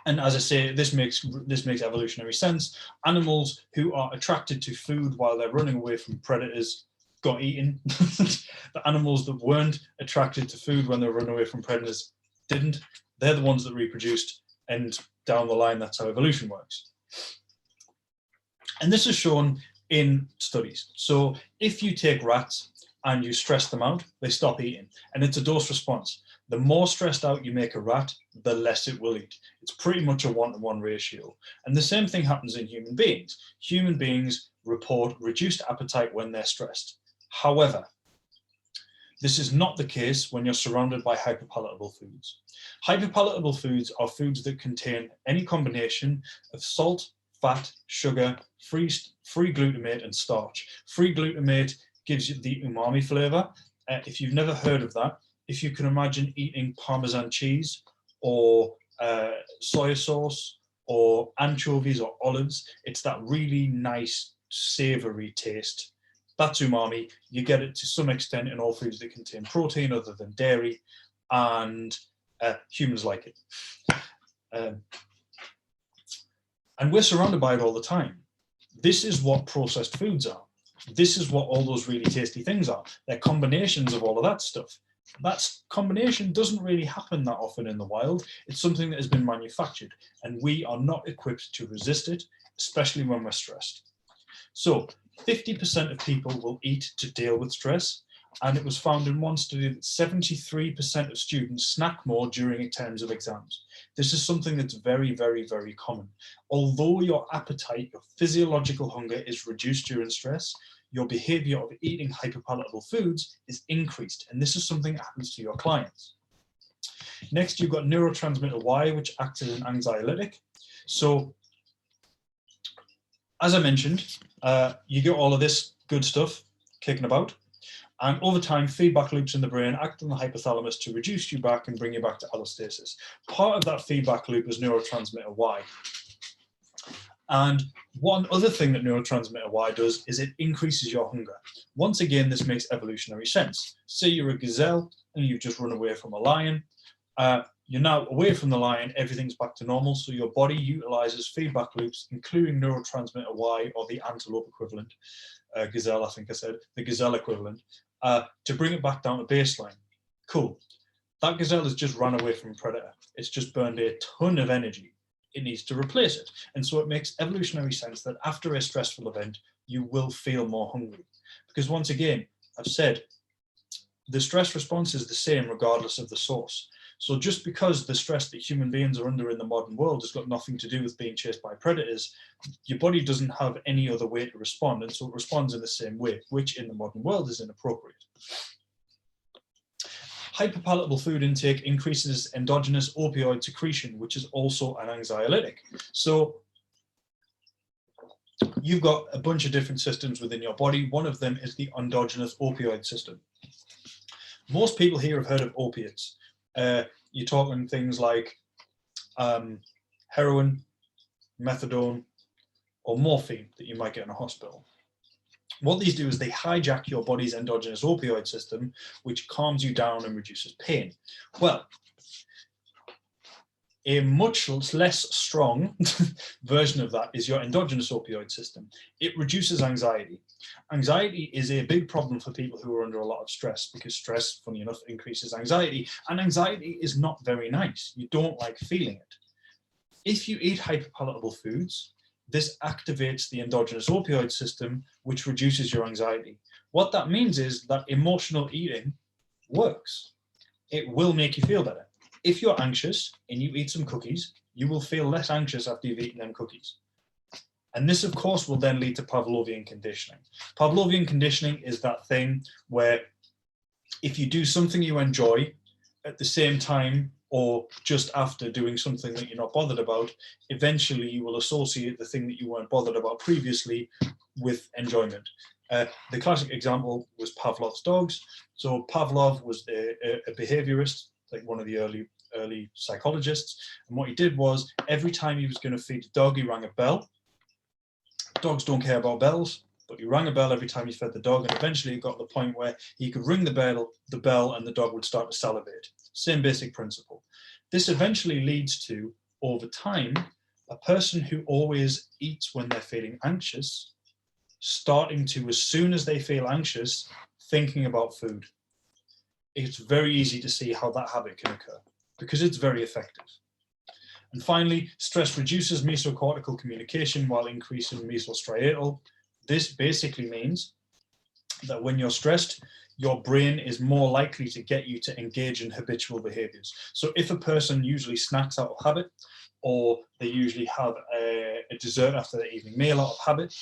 And as I say, this makes evolutionary sense. Animals who are attracted to food while they're running away from predators got eaten. The animals that weren't attracted to food when they were running away from predators didn't. They're the ones that reproduced, and down the line, that's how evolution works. And this is shown in studies. So if you take rats and you stress them out, they stop eating. And it's a dose response. The more stressed out you make a rat, the less it will eat. It's pretty much a 1-to-1 ratio. And the same thing happens in human beings. Human beings report reduced appetite when they're stressed. However, this is not the case when you're surrounded by hyperpalatable foods. Hyperpalatable foods are foods that contain any combination of salt, fat, sugar, free glutamate, and starch. Free glutamate gives you the umami flavor. If you've never heard of that, if you can imagine eating Parmesan cheese or soy sauce or anchovies or olives, it's that really nice, savory taste. That's umami. You get it to some extent in all foods that contain protein other than dairy, and humans like it. And we're surrounded by it all the time. This is what processed foods are. This is what all those really tasty things are. They're combinations of all of that stuff. That combination doesn't really happen that often in the wild. It's something that has been manufactured, and we are not equipped to resist it, especially when we're stressed. So 50% of people will eat to deal with stress, and it was found in one study that 73% of students snack more during terms of exams. This is something that's very, very, very common. Although your appetite, your physiological hunger is reduced during stress, your behavior of eating hyperpalatable foods is increased, and this is something that happens to your clients. Next, you've got neurotransmitter Y, which acts as an anxiolytic. So, as I mentioned, you get all of this good stuff kicking about, and over time, feedback loops in the brain act on the hypothalamus to reduce you back and bring you back to allostasis. Part of that feedback loop is neurotransmitter Y. And one other thing that neurotransmitter Y does is it increases your hunger. Once again, this makes evolutionary sense. Say you're a gazelle and you've just run away from a lion. You're now away from the lion, everything's back to normal, so your body utilizes feedback loops, including neurotransmitter Y, or the antelope equivalent, gazelle, I think I said, the gazelle equivalent, to bring it back down to baseline. Cool. That gazelle has just run away from a predator. It's just burned a ton of energy. It needs to replace it. And so it makes evolutionary sense that after a stressful event, you will feel more hungry. Because once again, I've said, the stress response is the same regardless of the source. So just because the stress that human beings are under in the modern world has got nothing to do with being chased by predators, your body doesn't have any other way to respond. And so it responds in the same way, which in the modern world is inappropriate. Hyperpalatable food intake increases endogenous opioid secretion, which is also an anxiolytic. So you've got a bunch of different systems within your body. One of them is the endogenous opioid system. Most people here have heard of opiates. You're talking things like heroin, methadone, or morphine that you might get in a hospital. What these do is they hijack your body's endogenous opioid system, which calms you down and reduces pain. Well, A much less strong version of that is your endogenous opioid system. It reduces anxiety. Anxiety is a big problem for people who are under a lot of stress, because stress, funny enough, increases anxiety, and anxiety is not very nice. You don't like feeling it. If you eat hyperpalatable foods, this activates the endogenous opioid system, which reduces your anxiety. What that means is that emotional eating works. It will make you feel better. If you're anxious and you eat some cookies, you will feel less anxious after you've eaten them cookies. And this, of course, will then lead to Pavlovian conditioning. Pavlovian conditioning is that thing where if you do something you enjoy at the same time or just after doing something that you're not bothered about, eventually you will associate the thing that you weren't bothered about previously with enjoyment. The classic example was Pavlov's dogs. So Pavlov was a behaviorist, like one of the early psychologists. And what he did was, every time he was going to feed a dog, he rang a bell. Dogs don't care about bells, but he rang a bell every time he fed the dog, and eventually it got to the point where he could ring the bell and the dog would start to salivate. Same basic principle. This eventually leads to, over time, a person who always eats when they're feeling anxious, starting to, as soon as they feel anxious, thinking about food. It's very easy to see how that habit can occur, because it's very effective. And finally, stress reduces mesocortical communication while increasing mesostriatal. This basically means that when you're stressed, your brain is more likely to get you to engage in habitual behaviors. So if a person usually snacks out of habit, or they usually have a dessert after their evening meal out of habit,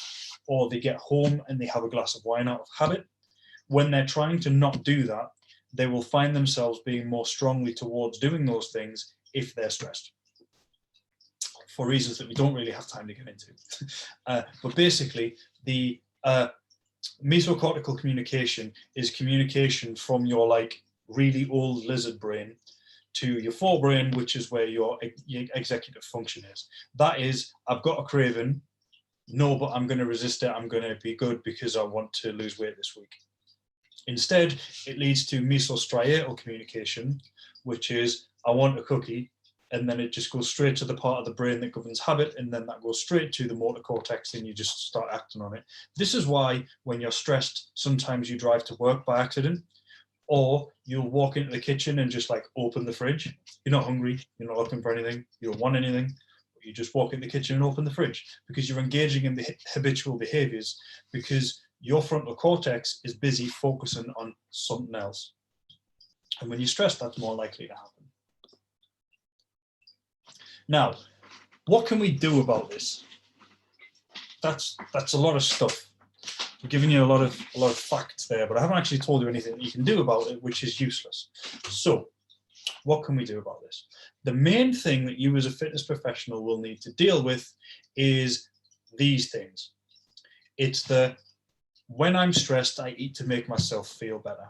or they get home and they have a glass of wine out of habit, when they're trying to not do that, they will find themselves being more strongly towards doing those things if they're stressed, for reasons that we don't really have time to get into. But basically, the mesocortical communication is communication from your like really old lizard brain to your forebrain, which is where your executive function is. That is, I've got a craving, no, but I'm going to resist it. I'm going to be good because I want to lose weight this week. Instead, it leads to mesostriatal communication, which is, I want a cookie, and then it just goes straight to the part of the brain that governs habit, and then that goes straight to the motor cortex, and you just start acting on it. This is why when you're stressed, sometimes you drive to work by accident, or you'll walk into the kitchen and just like open the fridge. You're not hungry, you're not looking for anything, you don't want anything, but you just walk in the kitchen and open the fridge, because you're engaging in the habitual behaviors, because your frontal cortex is busy focusing on something else. And when you're stressed, that's more likely to happen. Now, what can we do about this? That's a lot of stuff. I'm giving you a lot of facts there, but I haven't actually told you anything that you can do about it, which is useless. So, what can we do about this? The main thing that you as a fitness professional will need to deal with is these things. It's the, when I'm stressed, I eat to make myself feel better.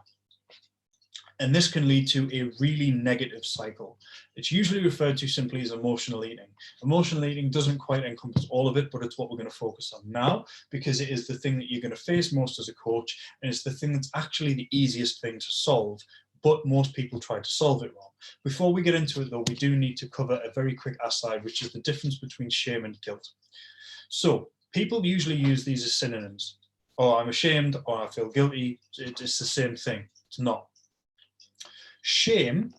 And this can lead to a really negative cycle. It's usually referred to simply as emotional eating. Emotional eating doesn't quite encompass all of it, but it's what we're going to focus on now, because it is the thing that you're going to face most as a coach, and it's the thing that's actually the easiest thing to solve, but most people try to solve it wrong. Before we get into it though, we do need to cover a very quick aside, which is the difference between shame and guilt. So people usually use these as synonyms. Oh, I'm ashamed, or I feel guilty. It's the same thing. It's not. Shame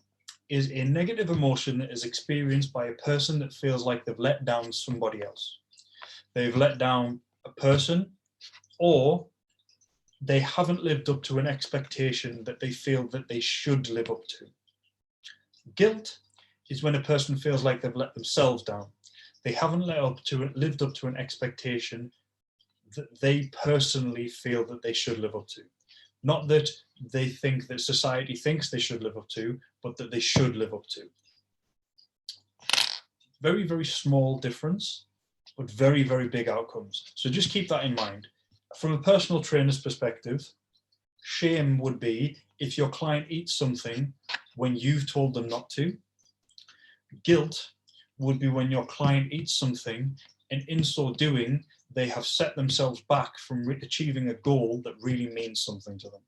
is a negative emotion that is experienced by a person that feels like they've let down somebody else. They've let down a person, or they haven't lived up to an expectation that they feel that they should live up to. Guilt is when a person feels like they've let themselves down. They haven't lived up to an expectation that they personally feel that they should live up to. Not that they think that society thinks they should live up to, but that they should live up to. Very, very small difference, but very, very big outcomes. So just keep that in mind. From a personal trainer's perspective, shame would be if your client eats something when you've told them not to. Guilt would be when your client eats something and in so doing, they have set themselves back from achieving a goal that really means something to them.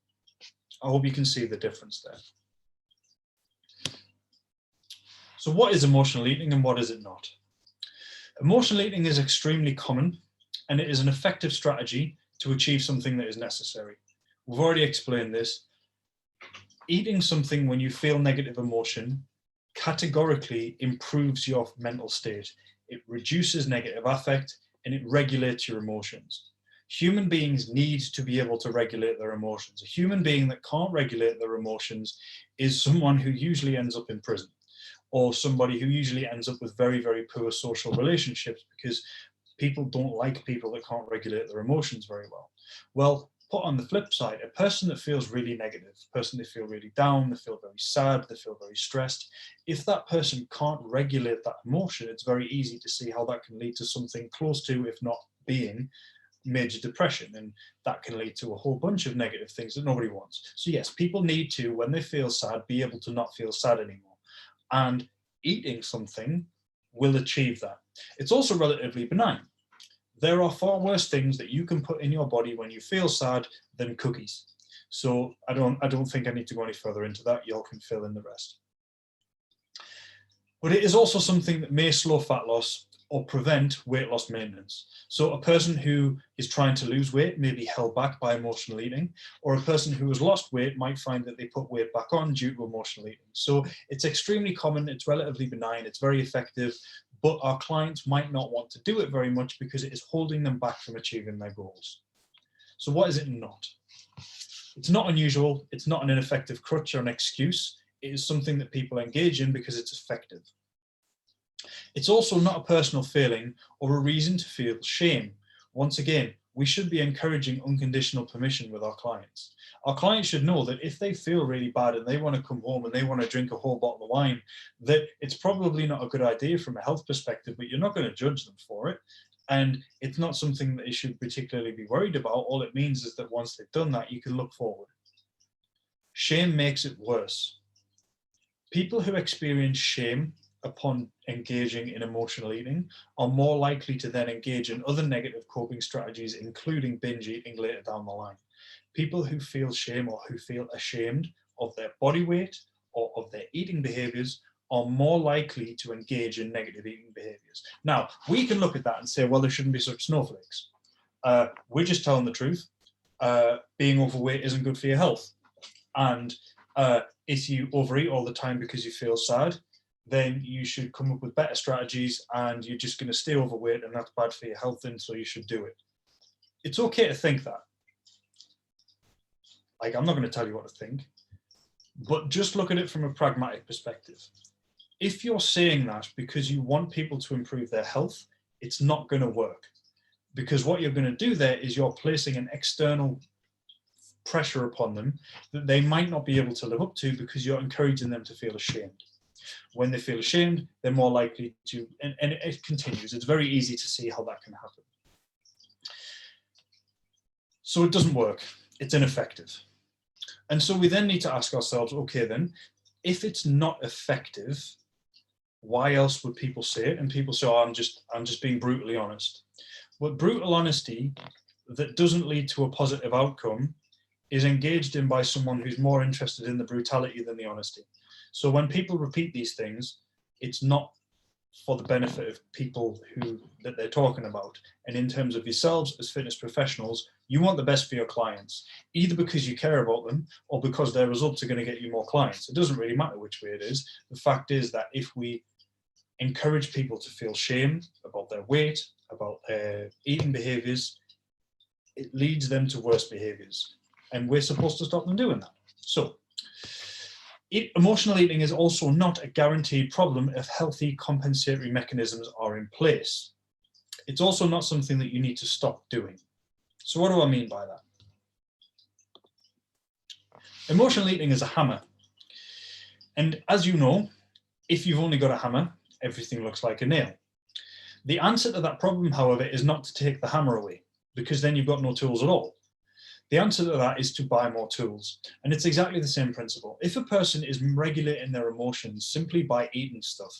I hope you can see the difference there. So what is emotional eating and what is it not? Emotional eating is extremely common, and it is an effective strategy to achieve something that is necessary. We've already explained this. Eating something when you feel negative emotion categorically improves your mental state. It reduces negative affect and it regulates your emotions. Human beings need to be able to regulate their emotions. A human being that can't regulate their emotions is someone who usually ends up in prison, or somebody who usually ends up with very, very poor social relationships, because people don't like people that can't regulate their emotions very well. Well, put on the flip side, a person that feels really negative, a person they feel really down, they feel very sad, they feel very stressed, if that person can't regulate that emotion, it's very easy to see how that can lead to something close to, if not being, major depression, and that can lead to a whole bunch of negative things that nobody wants. So yes, people need to, when they feel sad, be able to not feel sad anymore, and eating something will achieve that. It's also relatively benign. There are far worse things that you can put in your body when you feel sad than cookies. So I don't think I need to go any further into that. Y'all can fill in the rest. But it is also something that may slow fat loss or prevent weight loss maintenance. So a person who is trying to lose weight may be held back by emotional eating, or a person who has lost weight might find that they put weight back on due to emotional eating. So it's extremely common, it's relatively benign, it's very effective, but our clients might not want to do it very much because it is holding them back from achieving their goals. So what is it not? It's not unusual, it's not an ineffective crutch or an excuse, it is something that people engage in because it's effective. It's also not a personal feeling or a reason to feel shame. Once again, we should be encouraging unconditional permission with our clients. Our clients should know that if they feel really bad and they want to come home and they want to drink a whole bottle of wine, that it's probably not a good idea from a health perspective, but you're not going to judge them for it. And it's not something that they should particularly be worried about. All it means is that once they've done that, you can look forward. Shame makes it worse. People who experience shame upon engaging in emotional eating are more likely to then engage in other negative coping strategies, including binge eating later down the line. People who feel shame or who feel ashamed of their body weight or of their eating behaviors are more likely to engage in negative eating behaviors. Now, we can look at that and say, well, there shouldn't be such snowflakes. We're just telling the truth. Being overweight isn't good for your health. And if you overeat all the time because you feel sad, then you should come up with better strategies, and you're just going to stay overweight and that's bad for your health, and so you should do it. It's okay to think that. Like, I'm not going to tell you what to think, but just look at it from a pragmatic perspective. If you're saying that because you want people to improve their health, it's not going to work, because what you're going to do there is you're placing an external pressure upon them that they might not be able to live up to, because you're encouraging them to feel ashamed. When they feel ashamed, they're more likely to, and it continues. It's very easy to see how that can happen. So it doesn't work. It's ineffective. And so we then need to ask ourselves, okay, then, if it's not effective, why else would people say it? And people say, oh, I'm just being brutally honest. But brutal honesty that doesn't lead to a positive outcome is engaged in by someone who's more interested in the brutality than the honesty. So when people repeat these things, it's not for the benefit of people that they're talking about. And in terms of yourselves as fitness professionals, you want the best for your clients, either because you care about them or because their results are going to get you more clients. It doesn't really matter which way it is. The fact is that if we encourage people to feel shame about their weight, about their eating behaviors, it leads them to worse behaviors. And we're supposed to stop them doing that. So, emotional eating is also not a guaranteed problem if healthy compensatory mechanisms are in place. It's also not something that you need to stop doing. So what do I mean by that? Emotional eating is a hammer. And as you know, if you've only got a hammer, everything looks like a nail. The answer to that problem, however, is not to take the hammer away, because then you've got no tools at all. The answer to that is to buy more tools. And it's exactly the same principle. If a person is regulating their emotions simply by eating stuff,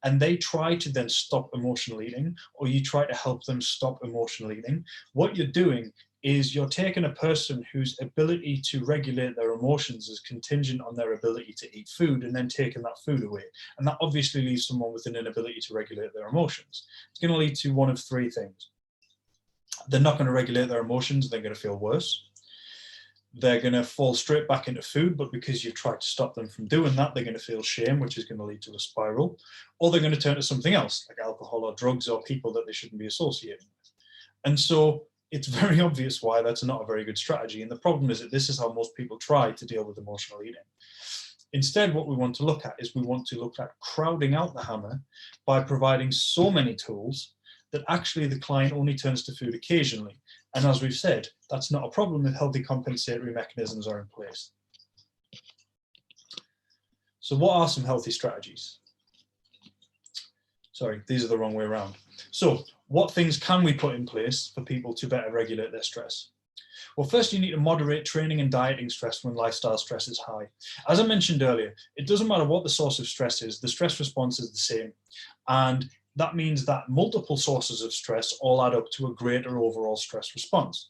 and they try to then stop emotional eating, or you try to help them stop emotional eating, what you're doing is you're taking a person whose ability to regulate their emotions is contingent on their ability to eat food, and then taking that food away. And that obviously leaves someone with an inability to regulate their emotions. It's going to lead to one of three things. They're not going to regulate their emotions, they're going to feel worse. They're going to fall straight back into food, but because you've tried to stop them from doing that, they're going to feel shame, which is going to lead to a spiral. Or they're going to turn to something else, like alcohol or drugs or people that they shouldn't be associating with. And so it's very obvious why that's not a very good strategy. And the problem is that this is how most people try to deal with emotional eating. Instead, what we want to look at is we want to look at crowding out the hammer by providing so many tools that actually the client only turns to food occasionally. And as we've said, that's not a problem if healthy compensatory mechanisms are in place. So what are some healthy strategies? Sorry, these are the wrong way around. So what things can we put in place for people to better regulate their stress? Well, first you need to moderate training and dieting stress when lifestyle stress is high. As I mentioned earlier, it doesn't matter what the source of stress is, the stress response is the same. And that means that multiple sources of stress all add up to a greater overall stress response.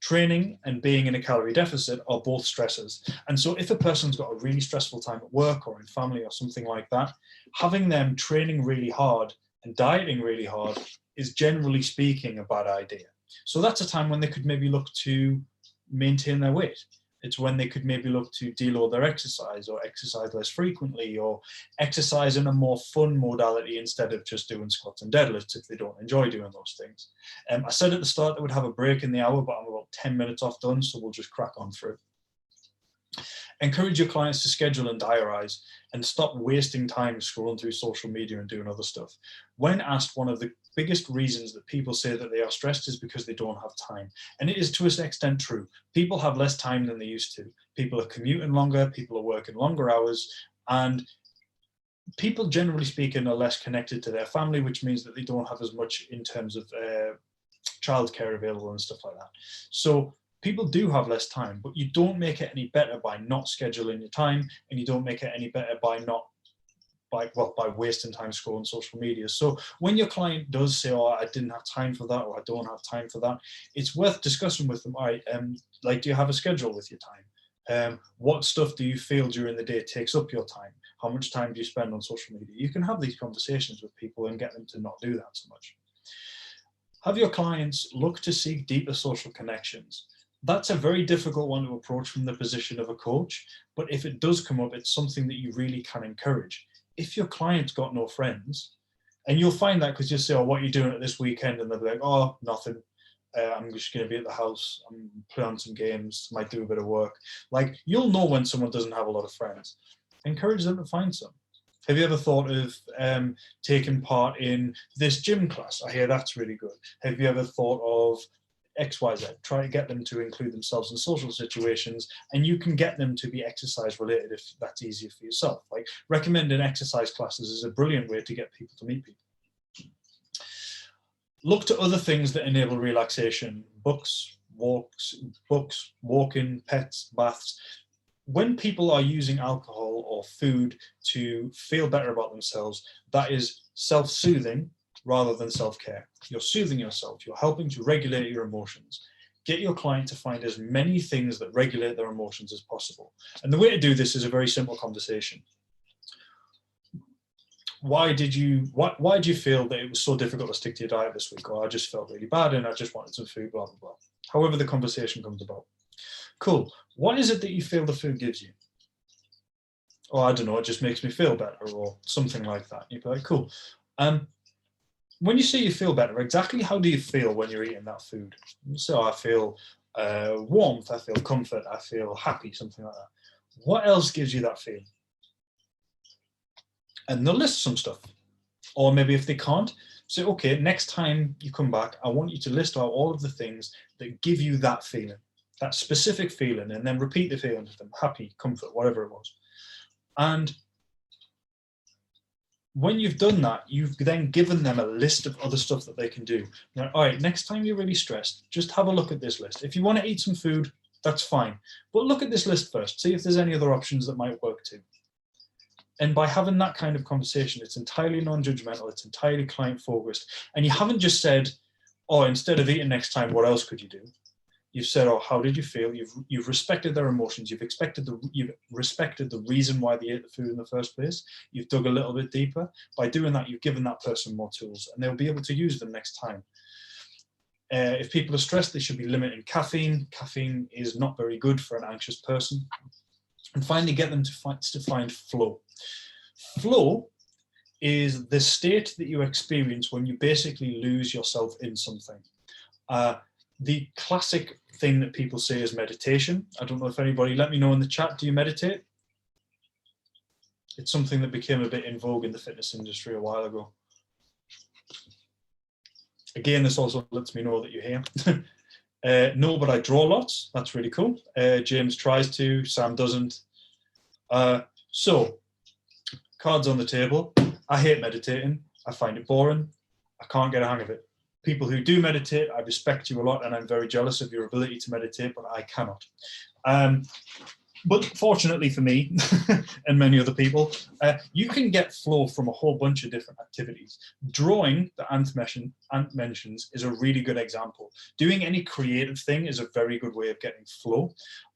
Training and being in a calorie deficit are both stressors. And so if a person's got a really stressful time at work or in family or something like that, having them training really hard and dieting really hard is generally speaking a bad idea. So that's a time when they could maybe look to maintain their weight. It's when they could maybe look to deload their exercise or exercise less frequently or exercise in a more fun modality instead of just doing squats and deadlifts if they don't enjoy doing those things. I said at the start that we'd have a break in the hour, but I'm about 10 minutes off done, so we'll just crack on through. Encourage your clients to schedule and diarize and stop wasting time scrolling through social media and doing other stuff. When asked, one of the biggest reasons that people say that they are stressed is because they don't have time. And it is to an extent true. People have less time than they used to. People are commuting longer, people are working longer hours, and people generally speaking are less connected to their family, which means that they don't have as much in terms of childcare available and stuff like that. So people do have less time, but you don't make it any better by not scheduling your time, and you don't make it any better by by wasting time scrolling social media. So when your client does say, oh, I didn't have time for that, or I don't have time for that, it's worth discussing with them. All right, like, do you have a schedule with your time? What stuff do you feel during the day takes up your time? How much time do you spend on social media? You can have these conversations with people and get them to not do that so much. Have your clients look to seek deeper social connections. That's a very difficult one to approach from the position of a coach, but if it does come up, it's something that you really can encourage. If your client's got no friends, and you'll find that because you'll say, oh, what are you doing at this weekend? And they'll be like, oh, nothing. I'm just going to be at the house. I'm playing some games, might do a bit of work. Like, you'll know when someone doesn't have a lot of friends. Encourage them to find some. Have you ever thought of taking part in this gym class? I hear that's really good. Have you ever thought of XYZ? Try to get them to include themselves in social situations, and you can get them to be exercise related if that's easier for yourself. Like, recommending exercise classes is a brilliant way to get people to meet people. Look to other things that enable relaxation: books, walking, pets, baths. When people are using alcohol or food to feel better about themselves, that is self-soothing rather than self-care. You're soothing yourself, you're helping to regulate your emotions. Get your client to find as many things that regulate their emotions as possible. And the way to do this is a very simple conversation. Why did you feel that it was so difficult to stick to your diet this week? Or I just felt really bad and I just wanted some food, blah, blah, blah. However the conversation comes about. Cool. What is it that you feel the food gives you? Oh, I don't know, it just makes me feel better, or something like that. You'd be like, cool. When you say you feel better, exactly how do you feel when you're eating that food? So I feel warmth, I feel comfort, I feel happy, something like that. What else gives you that feeling? And they'll list some stuff. Or maybe if they can't, say, okay, next time you come back, I want you to list out all of the things that give you that feeling, that specific feeling, and then repeat the feeling to them: happy, comfort, whatever it was. And when you've done that, you've then given them a list of other stuff that they can do. Now, all right, next time you're really stressed, just have a look at this list. If you want to eat some food, that's fine. But look at this list first. See if there's any other options that might work too. And by having that kind of conversation, it's entirely non-judgmental, it's entirely client-focused. And you haven't just said, oh, instead of eating next time, what else could you do? You've said, oh, how did you feel? You've respected their emotions. You've respected the reason why they ate the food in the first place. You've dug a little bit deeper. By doing that, you've given that person more tools, and they'll be able to use them next time. If people are stressed, they should be limiting caffeine. Caffeine is not very good for an anxious person. And finally, get them to find flow. Flow is the state that you experience when you basically lose yourself in something. The classic thing that people say is meditation. I don't know if anybody, let me know in the chat, do you meditate? It's something that became a bit in vogue in the fitness industry a while ago. Again, this also lets me know that you're here. No, but I draw lots. That's really cool. James tries to, Sam doesn't. So, cards on the table. I hate meditating. I find it boring. I can't get a hang of it. People who do meditate, I respect you a lot, and I'm very jealous of your ability to meditate, but I cannot. But fortunately for me and many other people, you can get flow from a whole bunch of different activities. Drawing, that Ant mentions, is a really good example. Doing any creative thing is a very good way of getting flow.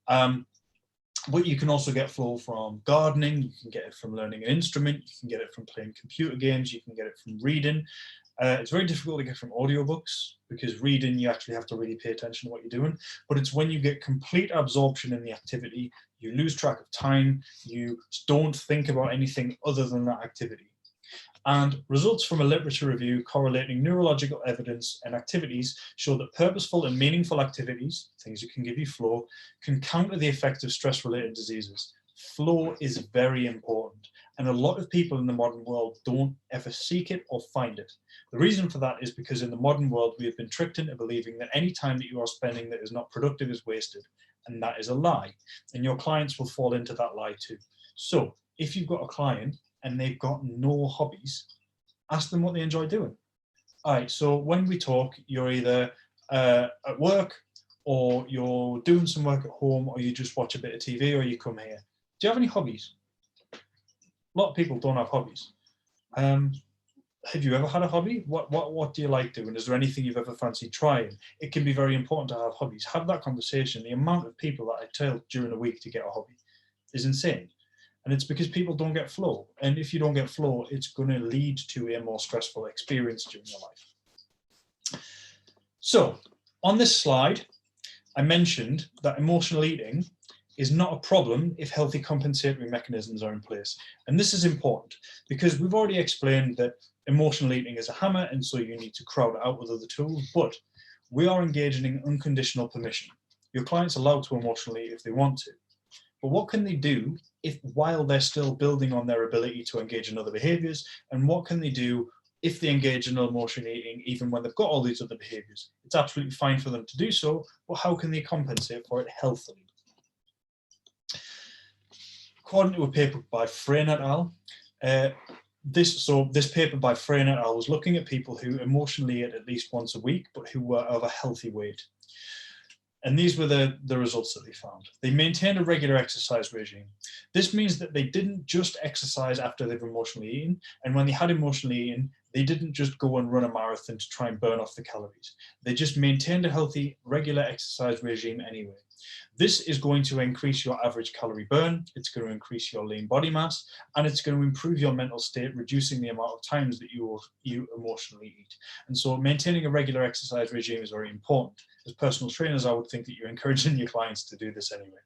But you can also get flow from gardening, you can get it from learning an instrument, you can get it from playing computer games, you can get it from reading. It's very difficult to get from audiobooks because reading, you actually have to really pay attention to what you're doing. But it's when you get complete absorption in the activity, you lose track of time, you don't think about anything other than that activity. And results from a literature review correlating neurological evidence and activities show that purposeful and meaningful activities, things that can give you flow, can counter the effects of stress-related diseases. Flow is very important, and a lot of people in the modern world don't ever seek it or find it. The reason for that is because in the modern world, we have been tricked into believing that any time that you are spending that is not productive is wasted, and that is a lie, and your clients will fall into that lie too. So if you've got a client and they've got no hobbies, ask them what they enjoy doing. All right, so when we talk, you're either at work, or you're doing some work at home, or you just watch a bit of TV, or you come here. Do you have any hobbies? A lot of people don't have hobbies. Have you ever had a hobby? What do you like doing? Is there anything you've ever fancied trying? It can be very important to have hobbies. Have that conversation. The amount of people that I tell during a week to get a hobby is insane. And it's because people don't get flow. And if you don't get flow, it's going to lead to a more stressful experience during your life. So on this slide, I mentioned that emotional eating is not a problem if healthy compensatory mechanisms are in place. And this is important because we've already explained that emotional eating is a hammer, and so you need to crowd it out with other tools, but we are engaging in unconditional permission. Your client's allowed to emotionally eat if they want to, but what can they do if while they're still building on their ability to engage in other behaviors, and what can they do if they engage in emotional eating even when they've got all these other behaviors? It's absolutely fine for them to do so, but how can they compensate for it healthily? According to a paper by Frayne et al., this paper by Frayne et al. Was looking at people who emotionally ate at least once a week, but who were of a healthy weight. And these were the results that they found. They maintained a regular exercise regime. This means that they didn't just exercise after they've emotionally eaten, and when they had emotionally eaten, they didn't just go and run a marathon to try and burn off the calories. They just maintained a healthy, regular exercise regime anyway. This is going to increase your average calorie burn, it's going to increase your lean body mass, and it's going to improve your mental state, reducing the amount of times that you emotionally eat. And so maintaining a regular exercise regime is very important. As personal trainers, I would think that you're encouraging your clients to do this anyway.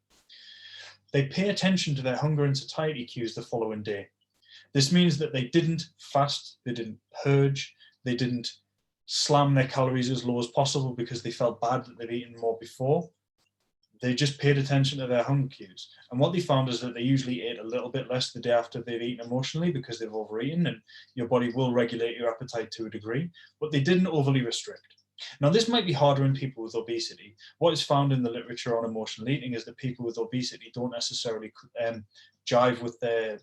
They pay attention to their hunger and satiety cues the following day. This means that they didn't fast, they didn't purge, they didn't slam their calories as low as possible because they felt bad that they'd eaten more before. They just paid attention to their hunger cues. And what they found is that they usually ate a little bit less the day after they've eaten emotionally because they've overeaten, and your body will regulate your appetite to a degree, but they didn't overly restrict. Now, this might be harder in people with obesity. What is found in the literature on emotional eating is that people with obesity don't necessarily jive with their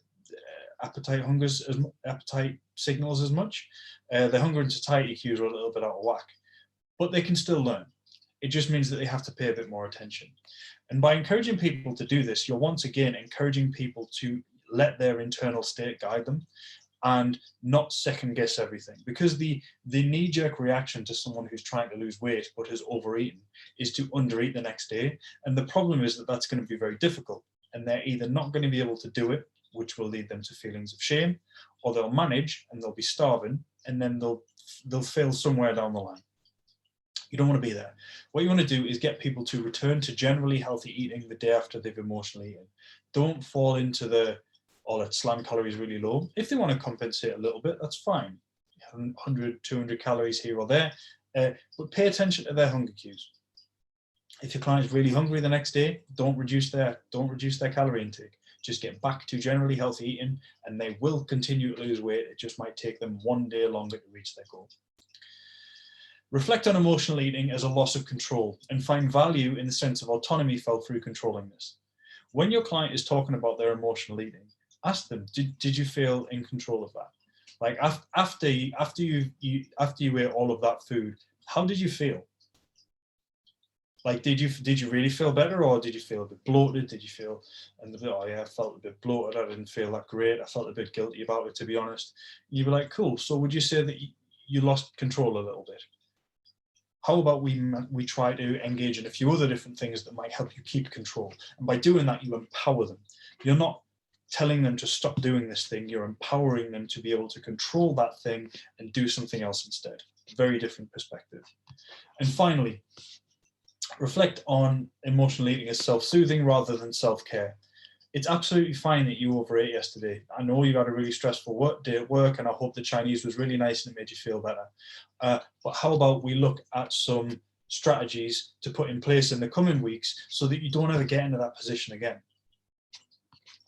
appetite signals as much. The hunger and satiety cues are a little bit out of whack, but they can still learn. It just means that they have to pay a bit more attention. And by encouraging people to do this, you're once again encouraging people to let their internal state guide them and not second guess everything. Because the knee-jerk reaction to someone who's trying to lose weight but has overeaten is to undereat the next day. And the problem is that that's going to be very difficult. And they're either not going to be able to do it, which will lead them to feelings of shame, or they'll manage and they'll be starving, and then they'll fail somewhere down the line. You don't want to be there. What you want to do is get people to return to generally healthy eating the day after they've emotionally eaten. Don't fall into the, oh, let's slam calories really low. If they want to compensate a little bit, that's fine. 100, 200 calories here or there, but pay attention to their hunger cues. If your client is really hungry the next day, don't reduce their calorie intake. Just get back to generally healthy eating, and they will continue to lose weight. It just might take them one day longer to reach their goal. Reflect on emotional eating as a loss of control and find value in the sense of autonomy felt through controlling this. When your client is talking about their emotional eating, ask them, did you feel in control of that? Like after you ate all of that food, how did you feel? Like, did you really feel better, or did you feel a bit bloated? Did you feel, oh yeah, I felt a bit bloated. I didn't feel that great. I felt a bit guilty about it, to be honest. And you'd be like, cool. So would you say that you lost control a little bit? How about we try to engage in a few other different things that might help you keep control? And by doing that, you empower them. You're not telling them to stop doing this thing. You're empowering them to be able to control that thing and do something else instead. Very different perspective. And finally, reflect on emotional eating as self-soothing rather than self-care. It's absolutely fine that you overate yesterday. I know you had a really stressful day at work, and I hope the Chinese was really nice and it made you feel better. But how about we look at some strategies to put in place in the coming weeks so that you don't ever get into that position again?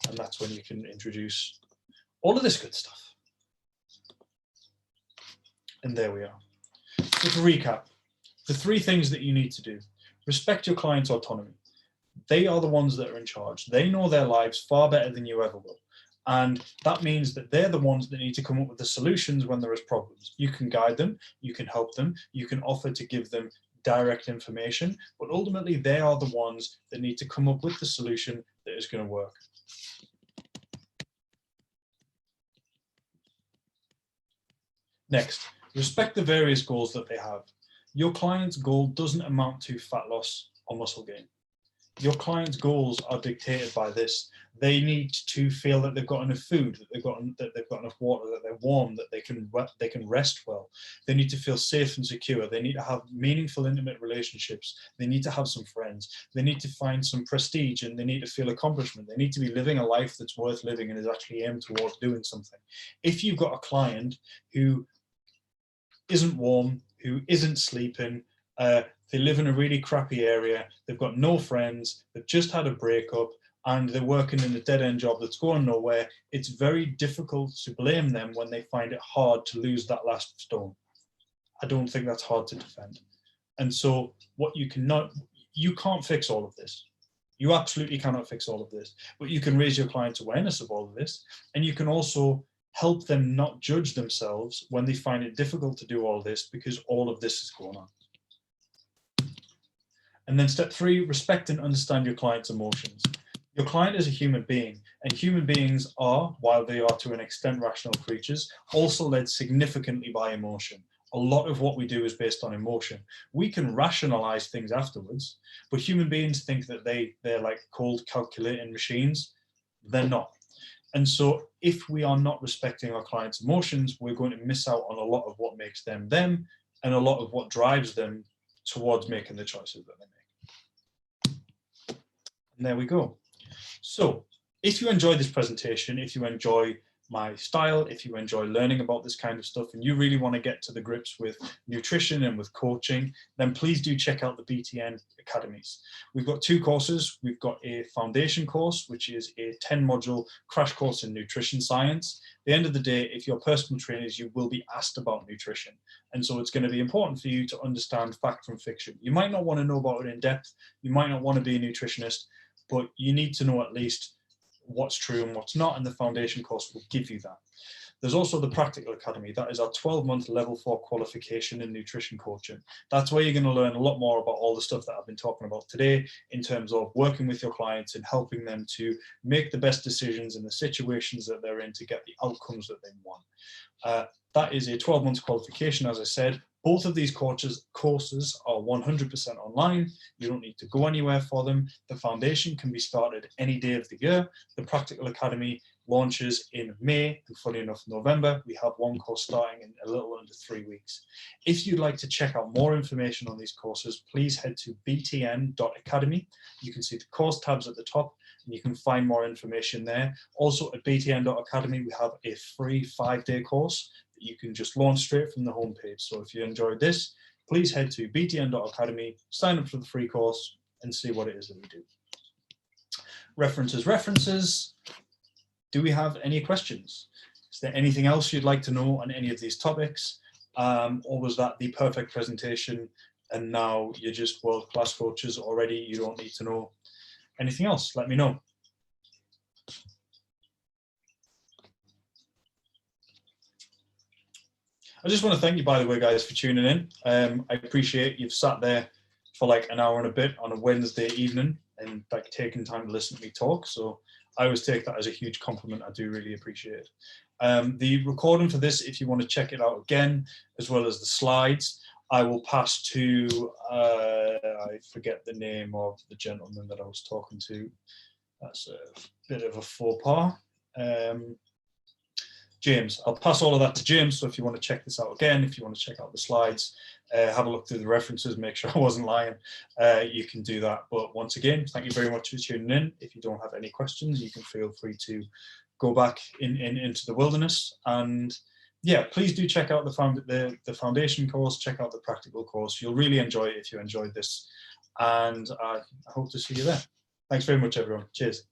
And that's when you can introduce all of this good stuff. And there we are. So to recap, the 3 things that you need to do: respect your client's autonomy. They are the ones that are in charge. They know their lives far better than you ever will. And that means that they're the ones that need to come up with the solutions when there is problems. You can guide them, you can help them, you can offer to give them direct information, but ultimately they are the ones that need to come up with the solution that is going to work. Next, respect the various goals that they have. Your client's goal doesn't amount to fat loss or muscle gain. Your client's goals are dictated by this. They need to feel that they've got enough food, that they've got enough water, that they're warm, that they can rest well. They need to feel safe and secure. They need to have meaningful, intimate relationships. They need to have some friends. They need to find some prestige, and they need to feel accomplishment. They need to be living a life that's worth living and is actually aimed towards doing something. If you've got a client who isn't warm, who isn't sleeping, they live in a really crappy area, they've got no friends, they've just had a breakup, and they're working in a dead-end job that's going nowhere, it's very difficult to blame them when they find it hard to lose that last stone. I don't think that's hard to defend. And so you can't fix all of this. You absolutely cannot fix all of this, but you can raise your client's awareness of all of this, and you can also help them not judge themselves when they find it difficult to do all this because all of this is going on. And then step 3, respect and understand your client's emotions. Your client is a human being, and human beings are, while they are to an extent rational creatures, also led significantly by emotion. A lot of what we do is based on emotion. We can rationalize things afterwards, but human beings think that they're like cold calculating machines. They're not. And so if we are not respecting our clients' emotions, we're going to miss out on a lot of what makes them them, and a lot of what drives them towards making the choices that they make. And there we go. So if you enjoyed this presentation, if you enjoy my style, if you enjoy learning about this kind of stuff, and you really want to get to the grips with nutrition and with coaching, then please do check out the BTN academies. We've got 2 courses. We've got a foundation course, which is a 10-module crash course in nutrition science. At the end of the day, if you're personal trainers, you will be asked about nutrition. And so it's going to be important for you to understand fact from fiction. You might not want to know about it in depth. You might not want to be a nutritionist, but you need to know at least what's true and what's not, and the foundation course will give you that. There's also the Practical Academy. That is our 12-month level 4 qualification in nutrition coaching. That's where you're going to learn a lot more about all the stuff that I've been talking about today in terms of working with your clients and helping them to make the best decisions in the situations that they're in to get the outcomes that they want. That is a 12-month qualification, as I said. Both of these courses are 100% online. You don't need to go anywhere for them. The foundation can be started any day of the year. The Practical Academy launches in May, and funny enough, November. We have one course starting in a little under 3 weeks. If you'd like to check out more information on these courses, please head to btn.academy. You can see the course tabs at the top, and you can find more information there. Also at btn.academy, we have a free 5-day course that you can just launch straight from the homepage. So if you enjoyed this, please head to btn.academy, sign up for the free course, and see what it is that we do. References. Do we have any questions? Is there anything else you'd like to know on any of these topics? Or was that the perfect presentation and now you're just world-class coaches already? You don't need to know anything else? Let me know. I just want to thank you, by the way, guys, for tuning in. I appreciate you've sat there for like an hour and a bit on a Wednesday evening and like taking time to listen to me talk. So I always take that as a huge compliment. I do really appreciate it. The recording for this, if you want to check it out again, as well as the slides, I will pass to, I forget the name of the gentleman that I was talking to. That's a bit of a faux pas. James, I'll pass all of that to James. So if you want to check this out again, if you want to check out the slides, have a look through the references, make sure I wasn't lying, you can do that. But once again, thank you very much for tuning in. If you don't have any questions, you can feel free to go back into the wilderness. And yeah, please do check out the foundation course, check out the practical course. You'll really enjoy it if you enjoyed this. And I hope to see you there. Thanks very much, everyone. Cheers.